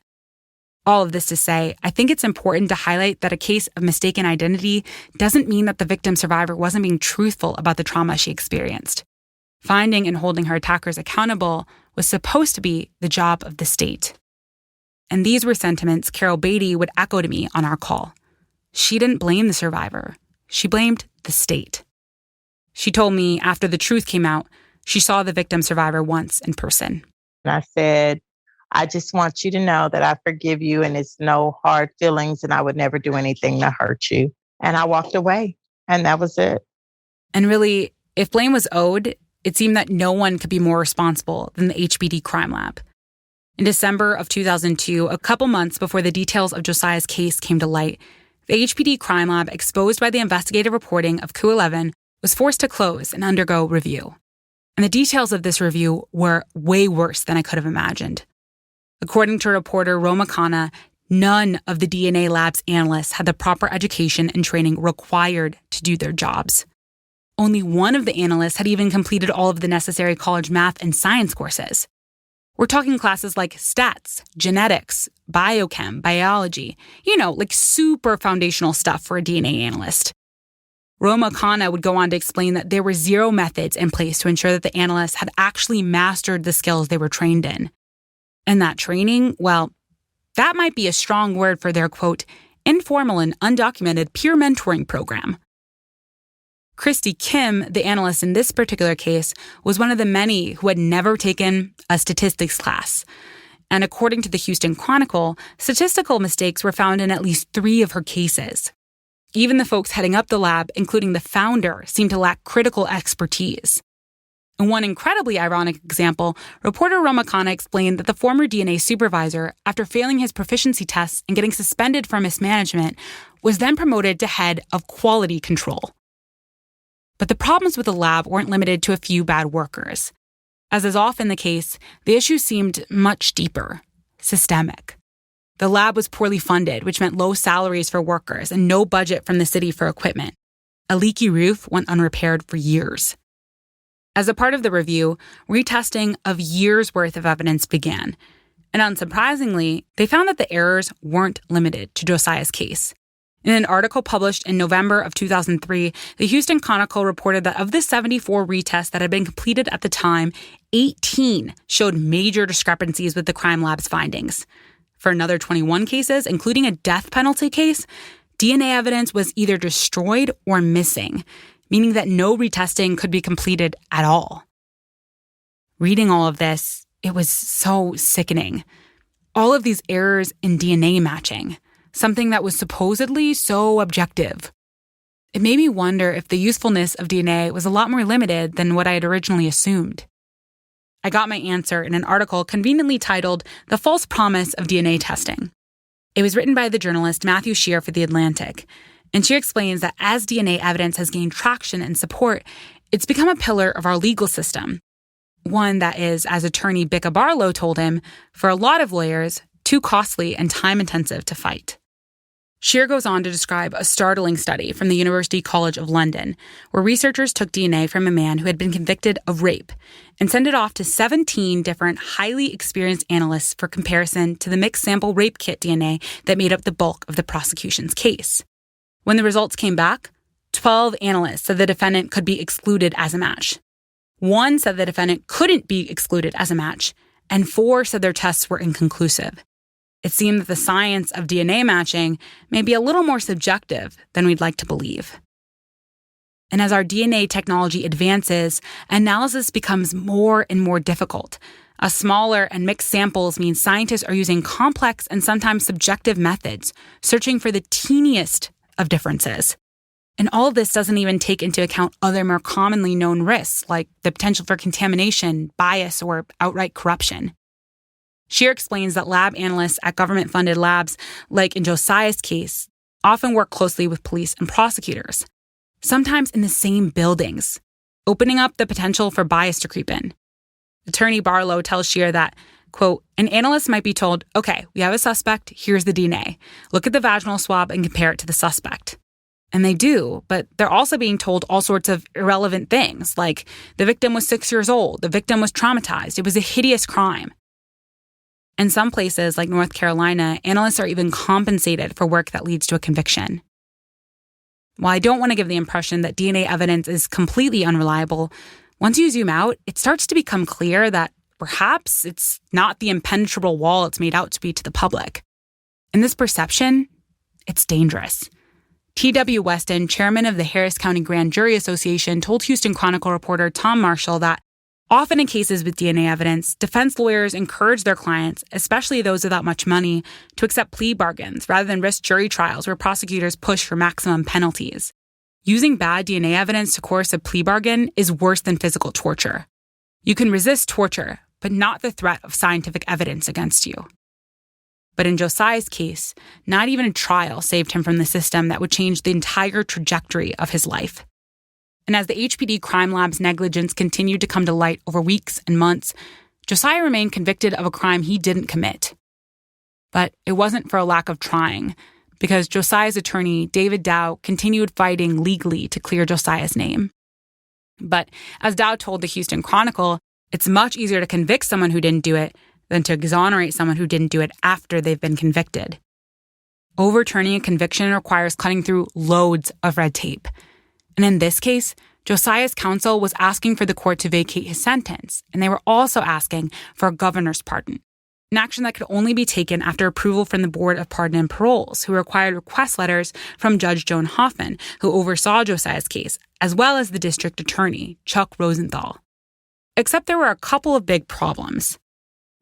All of this to say, I think it's important to highlight that a case of mistaken identity doesn't mean that the victim survivor wasn't being truthful about the trauma she experienced. Finding and holding her attackers accountable was supposed to be the job of the state. And these were sentiments Carol Batie would echo to me on our call. She didn't blame the survivor. She blamed the state. She told me after the truth came out, she saw the victim survivor once in person. And I said, I just want you to know that I forgive you and it's no hard feelings and I would never do anything to hurt you. And I walked away and that was it. And really, if blame was owed, it seemed that no one could be more responsible than the HBD crime lab. In December of 2002, a couple months before the details of Josiah's case came to light, the HBD crime lab, exposed by the investigative reporting of Coup 11, was forced to close and undergo review. And the details of this review were way worse than I could have imagined. According to reporter Roma Khanna, none of the DNA lab's analysts had the proper education and training required to do their jobs. Only one of the analysts had even completed all of the necessary college math and science courses. We're talking classes like stats, genetics, biochem, biology, like super foundational stuff for a DNA analyst. Roma Khanna would go on to explain that there were zero methods in place to ensure that the analysts had actually mastered the skills they were trained in. And that training, well, that might be a strong word for their, quote, informal and undocumented peer mentoring program. Christy Kim, the analyst in this particular case, was one of the many who had never taken a statistics class. And according to the Houston Chronicle, statistical mistakes were found in at least 3 of her cases. Even the folks heading up the lab, including the founder, seemed to lack critical expertise. In one incredibly ironic example, reporter Roma Khanna explained that the former DNA supervisor, after failing his proficiency tests and getting suspended for mismanagement, was then promoted to head of quality control. But the problems with the lab weren't limited to a few bad workers. As is often the case, the issue seemed much deeper, systemic. The lab was poorly funded, which meant low salaries for workers and no budget from the city for equipment. A leaky roof went unrepaired for years. As a part of the review, retesting of years' worth of evidence began. And unsurprisingly, they found that the errors weren't limited to Josiah's case. In an article published in November of 2003, the Houston Chronicle reported that of the 74 retests that had been completed at the time, 18 showed major discrepancies with the crime lab's findings. For another 21 cases, including a death penalty case, DNA evidence was either destroyed or missing, meaning that no retesting could be completed at all. Reading all of this, it was so sickening. All of these errors in DNA matching, something that was supposedly so objective. It made me wonder if the usefulness of DNA was a lot more limited than what I had originally assumed. I got my answer in an article conveniently titled "The False Promise of DNA Testing." It was written by the journalist Matthew Shear for The Atlantic, and she explains that as DNA evidence has gained traction and support, it's become a pillar of our legal system. One that is, as attorney Bicca Barlow told him, for a lot of lawyers, too costly and time-intensive to fight. Shear goes on to describe a startling study from the University College of London, where researchers took DNA from a man who had been convicted of rape and sent it off to 17 different highly experienced analysts for comparison to the mixed sample rape kit DNA that made up the bulk of the prosecution's case. When the results came back, 12 analysts said the defendant could be excluded as a match. 1 said the defendant couldn't be excluded as a match, and 4 said their tests were inconclusive. It seemed that the science of DNA matching may be a little more subjective than we'd like to believe. And as our DNA technology advances, analysis becomes more and more difficult. Smaller and mixed samples mean scientists are using complex and sometimes subjective methods, searching for the teeniest of differences. And all of this doesn't even take into account other more commonly known risks, like the potential for contamination, bias, or outright corruption. Scheer explains that lab analysts at government-funded labs, like in Josiah's case, often work closely with police and prosecutors, sometimes in the same buildings, opening up the potential for bias to creep in. Attorney Barlow tells Scheer that, quote, an analyst might be told, okay, we have a suspect, here's the DNA. Look at the vaginal swab and compare it to the suspect. And they do, but they're also being told all sorts of irrelevant things, like the victim was 6 years old, the victim was traumatized, it was a hideous crime. In some places, like North Carolina, analysts are even compensated for work that leads to a conviction. While I don't want to give the impression that DNA evidence is completely unreliable, once you zoom out, it starts to become clear that perhaps it's not the impenetrable wall it's made out to be to the public. And this perception, it's dangerous. T.W. Weston, chairman of the Harris County Grand Jury Association, told Houston Chronicle reporter Tom Marshall that often in cases with DNA evidence, defense lawyers encourage their clients, especially those without much money, to accept plea bargains rather than risk jury trials where prosecutors push for maximum penalties. Using bad DNA evidence to coerce a plea bargain is worse than physical torture. You can resist torture, but not the threat of scientific evidence against you. But in Josiah's case, not even a trial saved him from the system that would change the entire trajectory of his life. And as the HPD crime lab's negligence continued to come to light over weeks and months, Josiah remained convicted of a crime he didn't commit. But it wasn't for a lack of trying, because Josiah's attorney, David Dow, continued fighting legally to clear Josiah's name. But as Dow told the Houston Chronicle, it's much easier to convict someone who didn't do it than to exonerate someone who didn't do it after they've been convicted. Overturning a conviction requires cutting through loads of red tape. And in this case, Josiah's counsel was asking for the court to vacate his sentence, and they were also asking for a governor's pardon, an action that could only be taken after approval from the Board of Pardon and Paroles, who required request letters from Judge Joan Hoffman, who oversaw Josiah's case, as well as the district attorney, Chuck Rosenthal. Except there were a couple of big problems.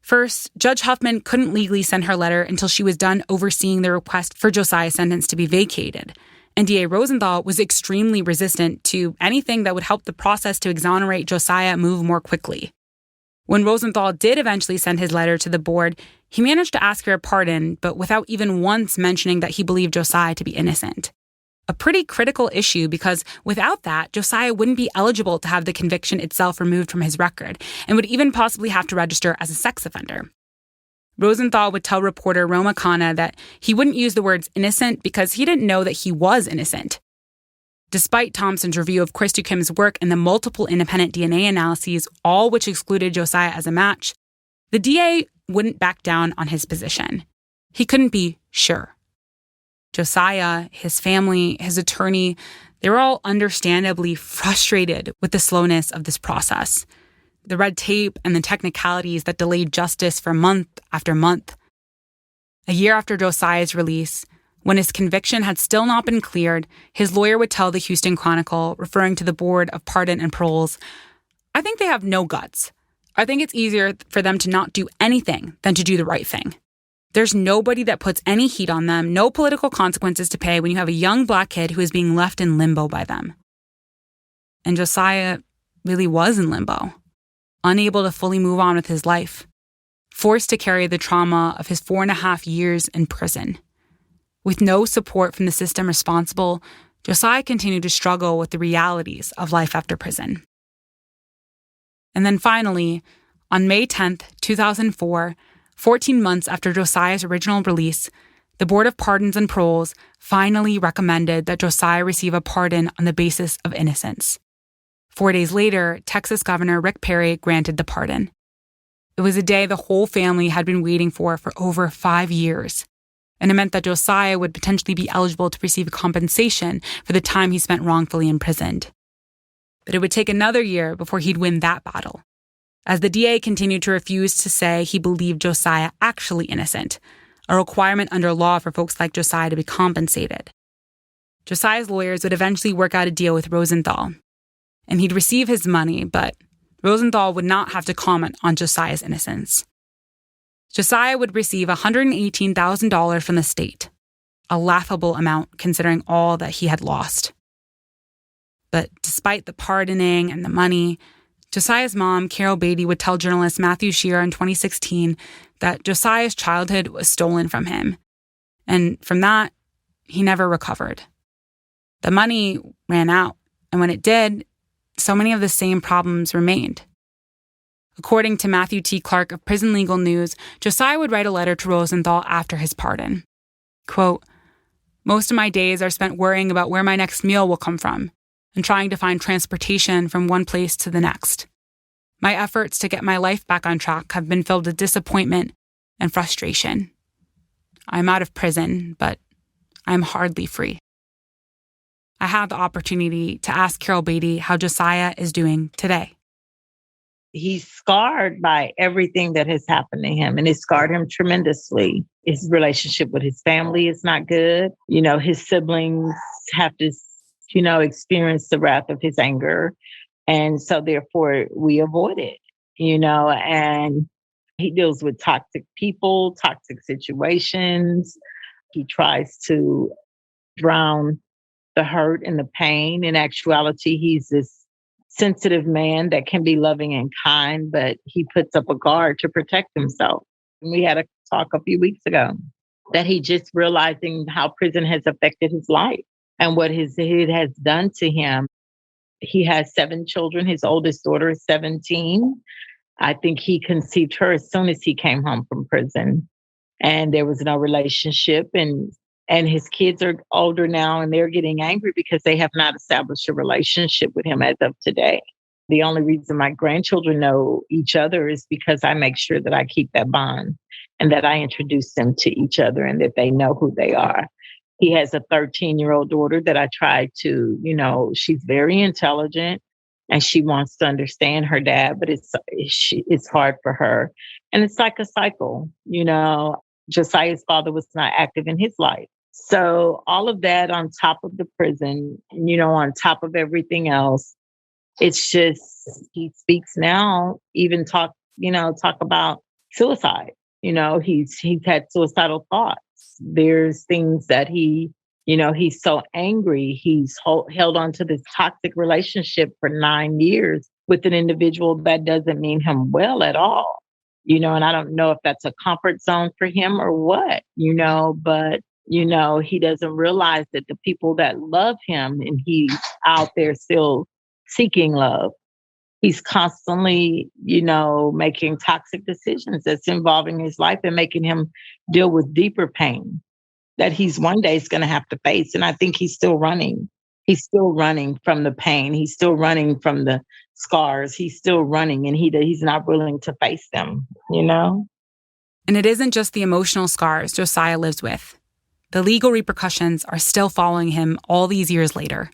First, Judge Huffman couldn't legally send her letter until she was done overseeing the request for Josiah's sentence to be vacated. And DA Rosenthal was extremely resistant to anything that would help the process to exonerate Josiah move more quickly. When Rosenthal did eventually send his letter to the board, he managed to ask for a pardon, but without even once mentioning that he believed Josiah to be innocent. A pretty critical issue because without that, Josiah wouldn't be eligible to have the conviction itself removed from his record and would even possibly have to register as a sex offender. Rosenthal would tell reporter Roma Khanna that he wouldn't use the words innocent because he didn't know that he was innocent. Despite Thompson's review of Christy Kim's work and the multiple independent DNA analyses, all which excluded Josiah as a match, the DA wouldn't back down on his position. He couldn't be sure. Josiah, his family, his attorney, they were all understandably frustrated with the slowness of this process, the red tape and the technicalities that delayed justice for month after month. A year after Josiah's release, when his conviction had still not been cleared, his lawyer would tell the Houston Chronicle, referring to the Board of Pardon and Paroles, I think they have no guts. I think it's easier for them to not do anything than to do the right thing. There's nobody that puts any heat on them, no political consequences to pay when you have a young Black kid who is being left in limbo by them. And Josiah really was in limbo, unable to fully move on with his life, forced to carry the trauma of his 4.5 years in prison. With no support from the system responsible, Josiah continued to struggle with the realities of life after prison. And then finally, on May 10th, 2004, 14 months after Josiah's original release, the Board of Pardons and Paroles finally recommended that Josiah receive a pardon on the basis of innocence. 4 days later, Texas Governor Rick Perry granted the pardon. It was a day the whole family had been waiting for over 5 years, and it meant that Josiah would potentially be eligible to receive compensation for the time he spent wrongfully imprisoned. But it would take another year before he'd win that battle, as the DA continued to refuse to say he believed Josiah actually innocent, a requirement under law for folks like Josiah to be compensated. Josiah's lawyers would eventually work out a deal with Rosenthal, and he'd receive his money, but Rosenthal would not have to comment on Josiah's innocence. Josiah would receive $118,000 from the state, a laughable amount considering all that he had lost. But despite the pardoning and the money, Josiah's mom, Carol Batie, would tell journalist Matthew Shearer in 2016 that Josiah's childhood was stolen from him. And from that, he never recovered. The money ran out, and when it did, so many of the same problems remained. According to Matthew T. Clark of Prison Legal News, Josiah would write a letter to Rosenthal after his pardon. Quote, "Most of my days are spent worrying about where my next meal will come from and trying to find transportation from one place to the next. My efforts to get my life back on track have been filled with disappointment and frustration. I'm out of prison, but I'm hardly free." I had the opportunity to ask Carol Batie how Josiah is doing today. He's scarred by everything that has happened to him, and it scarred him tremendously. His relationship with his family is not good. His siblings have to, experience the wrath of his anger. And so therefore we avoid it, and he deals with toxic people, toxic situations. He tries to drown the hurt and the pain. In actuality, he's this sensitive man that can be loving and kind, but he puts up a guard to protect himself. And we had a talk a few weeks ago that he just realizing how prison has affected his life and what it has done to him. He has 7 children. His oldest daughter is 17. I think he conceived her as soon as he came home from prison. And there was no relationship. And his kids are older now, and they're getting angry because they have not established a relationship with him as of today. The only reason my grandchildren know each other is because I make sure that I keep that bond and that I introduce them to each other and that they know who they are. He has a 13-year-old daughter that I try to, she's very intelligent and she wants to understand her dad, but it's hard for her. And it's like a cycle, Josiah's father was not active in his life. So all of that on top of the prison, on top of everything else, it's just, he speaks now, even talk about suicide. He's had suicidal thoughts. There's things that he's so angry. He's held on to this toxic relationship for 9 years with an individual that doesn't mean him well at all. And I don't know if that's a comfort zone for him or what, but he doesn't realize that the people that love him, and he's out there still seeking love. He's constantly, making toxic decisions that's involving his life and making him deal with deeper pain that he's one day is going to have to face. And I think he's still running. He's still running from the pain. He's still running from the scars. He's still running, and he's not willing to face them, And it isn't just the emotional scars Josiah lives with. The legal repercussions are still following him all these years later.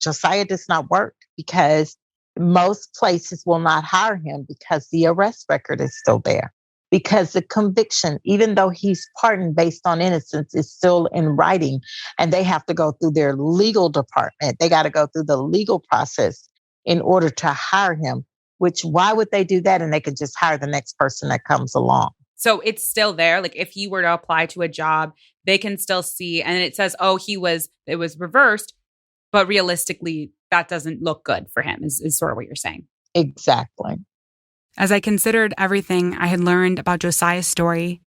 Josiah does not work because most places will not hire him because the arrest record is still there. Because the conviction, even though he's pardoned based on innocence, is still in writing. And they have to go through their legal department. They got to go through the legal process in order to hire him, which why would they do that? And they could just hire the next person that comes along. So it's still there. Like if he were to apply to a job, they can still see. And it says, it was reversed. But realistically, that doesn't look good for him is sort of what you're saying. Exactly. As I considered everything I had learned about Josiah's story,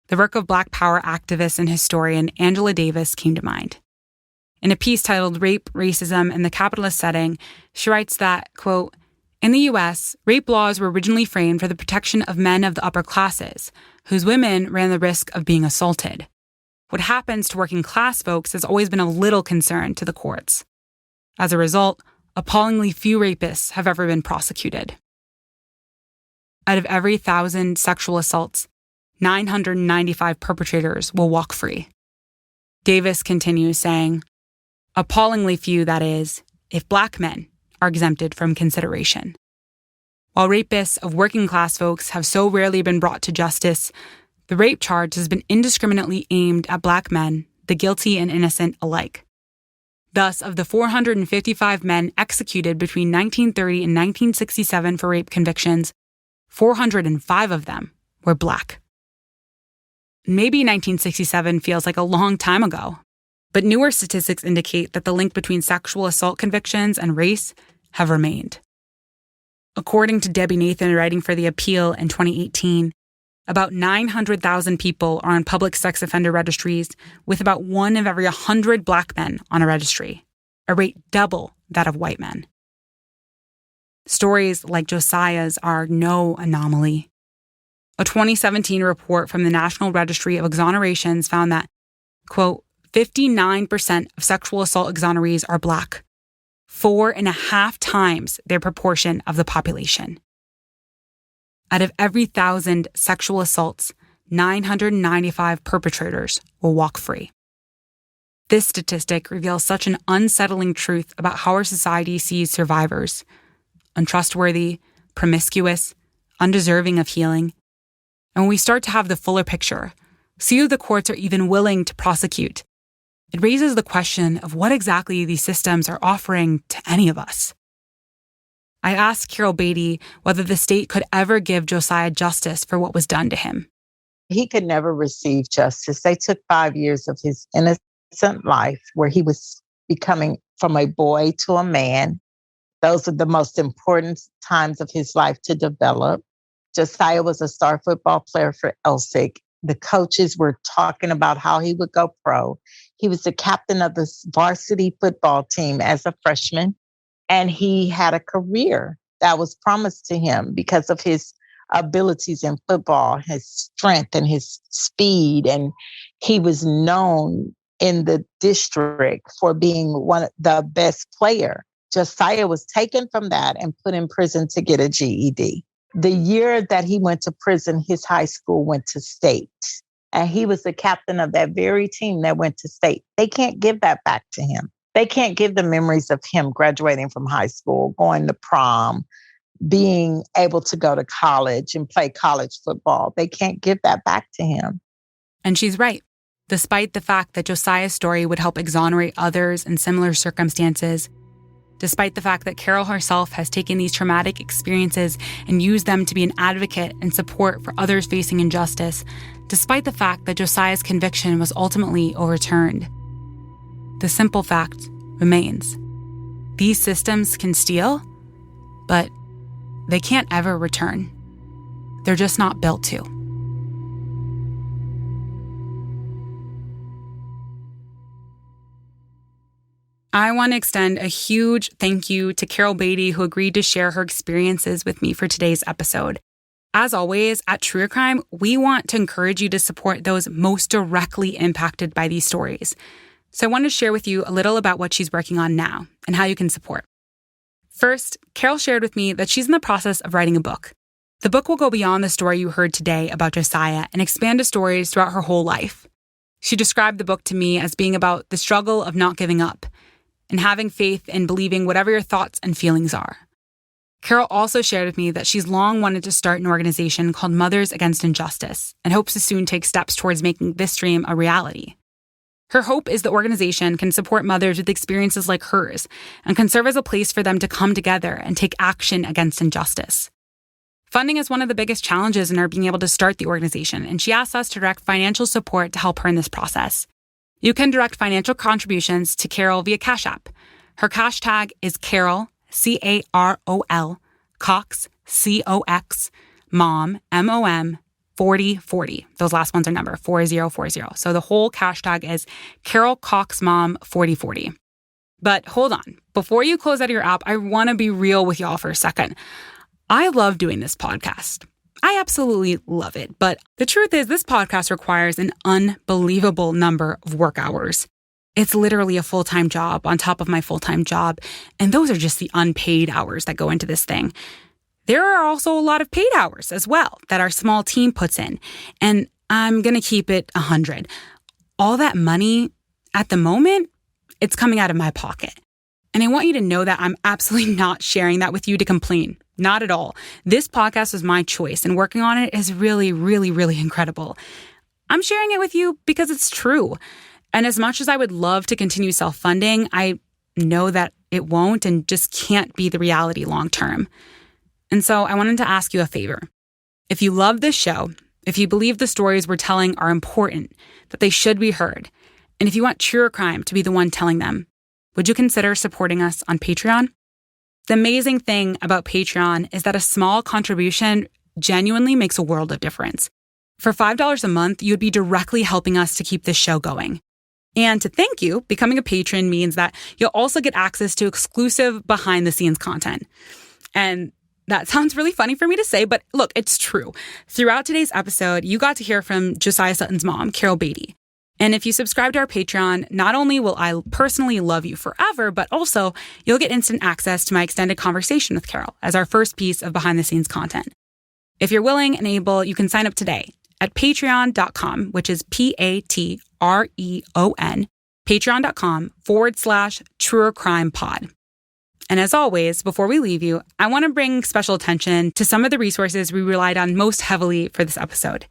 the work of Black Power activist and historian Angela Davis came to mind. In a piece titled Rape, Racism, and the Capitalist Setting, she writes that, quote, "In the U.S., rape laws were originally framed for the protection of men of the upper classes, whose women ran the risk of being assaulted. What happens to working class folks has always been a little concern to the courts. As a result, appallingly few rapists have ever been prosecuted. Out of every 1,000 sexual assaults, 995 perpetrators will walk free." Davis continues saying, "Appallingly few, that is, if Black men are exempted from consideration. While rapists of working class folks have so rarely been brought to justice, the rape charge has been indiscriminately aimed at Black men, the guilty and innocent alike. Thus, of the 455 men executed between 1930 and 1967 for rape convictions, 405 of them were Black. Maybe 1967 feels like a long time ago, but newer statistics indicate that the link between sexual assault convictions and race have remained. According to Debbie Nathan writing for The Appeal in 2018, about 900,000 people are on public sex offender registries, with about 1 of every 100 Black men on a registry, a rate double that of white men. Stories like Josiah's are no anomaly. A 2017 report from the National Registry of Exonerations found that, quote, 59% of sexual assault exonerees are Black, 4.5 times their proportion of the population. Out of every 1,000 sexual assaults, 995 perpetrators will walk free. This statistic reveals such an unsettling truth about how our society sees survivors: untrustworthy, promiscuous, undeserving of healing. And when we start to have the fuller picture, see who the courts are even willing to prosecute, it raises the question of what exactly these systems are offering to any of us. I asked Carol Batie whether the state could ever give Josiah justice for what was done to him. He could never receive justice. They took 5 years of his innocent life where he was becoming from a boy to a man. Those are the most important times of his life to develop. Josiah was a star football player for Elsik. The coaches were talking about how he would go pro. He was the captain of the varsity football team as a freshman. And he had a career that was promised to him because of his abilities in football, his strength and his speed. And he was known in the district for being one of the best player. Josiah was taken from that and put in prison to get a GED. The year that he went to prison, his high school went to state. And he was the captain of that very team that went to state. They can't give that back to him. They can't give the memories of him graduating from high school, going to prom, being able to go to college and play college football. They can't give that back to him. And she's right. Despite the fact that Josiah's story would help exonerate others in similar circumstances, despite the fact that Carol herself has taken these traumatic experiences and used them to be an advocate and support for others facing injustice, despite the fact that Josiah's conviction was ultimately overturned, the simple fact remains. These systems can steal, but they can't ever return. They're just not built to. I want to extend a huge thank you to Carol Batie, who agreed to share her experiences with me for today's episode. As always, at True Crime, we want to encourage you to support those most directly impacted by these stories. So I want to share with you a little about what she's working on now and how you can support. First, Carol shared with me that she's in the process of writing a book. The book will go beyond the story you heard today about Josiah and expand to stories throughout her whole life. She described the book to me as being about the struggle of not giving up and having faith in believing whatever your thoughts and feelings are. Carol also shared with me that she's long wanted to start an organization called Mothers Against Injustice and hopes to soon take steps towards making this dream a reality. Her hope is the organization can support mothers with experiences like hers and can serve as a place for them to come together and take action against injustice. Funding is one of the biggest challenges in her being able to start the organization, and she asked us to direct financial support to help her in this process. You can direct financial contributions to Carol via Cash App. Her cash tag is Carol, C-A-R-O-L, Cox, C-O-X, Mom, M-O-M, 4040. Those last ones are number 4040. So the whole cash tag is Carol Cox Mom 4040. But hold on. Before you close out of your app, I want to be real with y'all for a second. I love doing this podcast. I absolutely love it. But the truth is, this podcast requires an unbelievable number of work hours. It's literally a full-time job on top of my full-time job. And those are just the unpaid hours that go into this thing. There are also a lot of paid hours as well that our small team puts in. And I'm going to keep it 100. All that money at the moment, it's coming out of my pocket. And I want you to know that I'm absolutely not sharing that with you to complain. Not at all. This podcast was my choice, and working on it is really, really, really incredible. I'm sharing it with you because it's true. And as much as I would love to continue self-funding, I know that it won't and just can't be the reality long term. And so I wanted to ask you a favor. If you love this show, if you believe the stories we're telling are important, that they should be heard, and if you want Truer Crime to be the one telling them, would you consider supporting us on Patreon? The amazing thing about Patreon is that a small contribution genuinely makes a world of difference. For $5 a month, you'd be directly helping us to keep this show going. And to thank you, becoming a patron means that you'll also get access to exclusive behind-the-scenes content. And that sounds really funny for me to say, but look, it's true. Throughout today's episode, you got to hear from Josiah Sutton's mom, Carol Batie. And if you subscribe to our Patreon, not only will I personally love you forever, but also you'll get instant access to my extended conversation with Carol as our first piece of behind-the-scenes content. If you're willing and able, you can sign up today at patreon.com, which is Patreon, patreon.com/Truer Crime Pod. And as always, before we leave you, I want to bring special attention to some of the resources we relied on most heavily for this episode.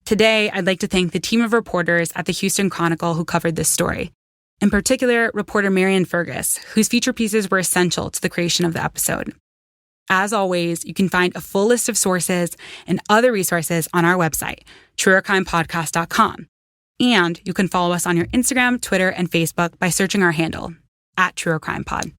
Today, I'd like to thank the team of reporters at the Houston Chronicle who covered this story. In particular, reporter Marian Fergus, whose feature pieces were essential to the creation of the episode. As always, you can find a full list of sources and other resources on our website, truercrimepodcast.com. And you can follow us on your Instagram, Twitter, and Facebook by searching our handle, @TruerCrimePod.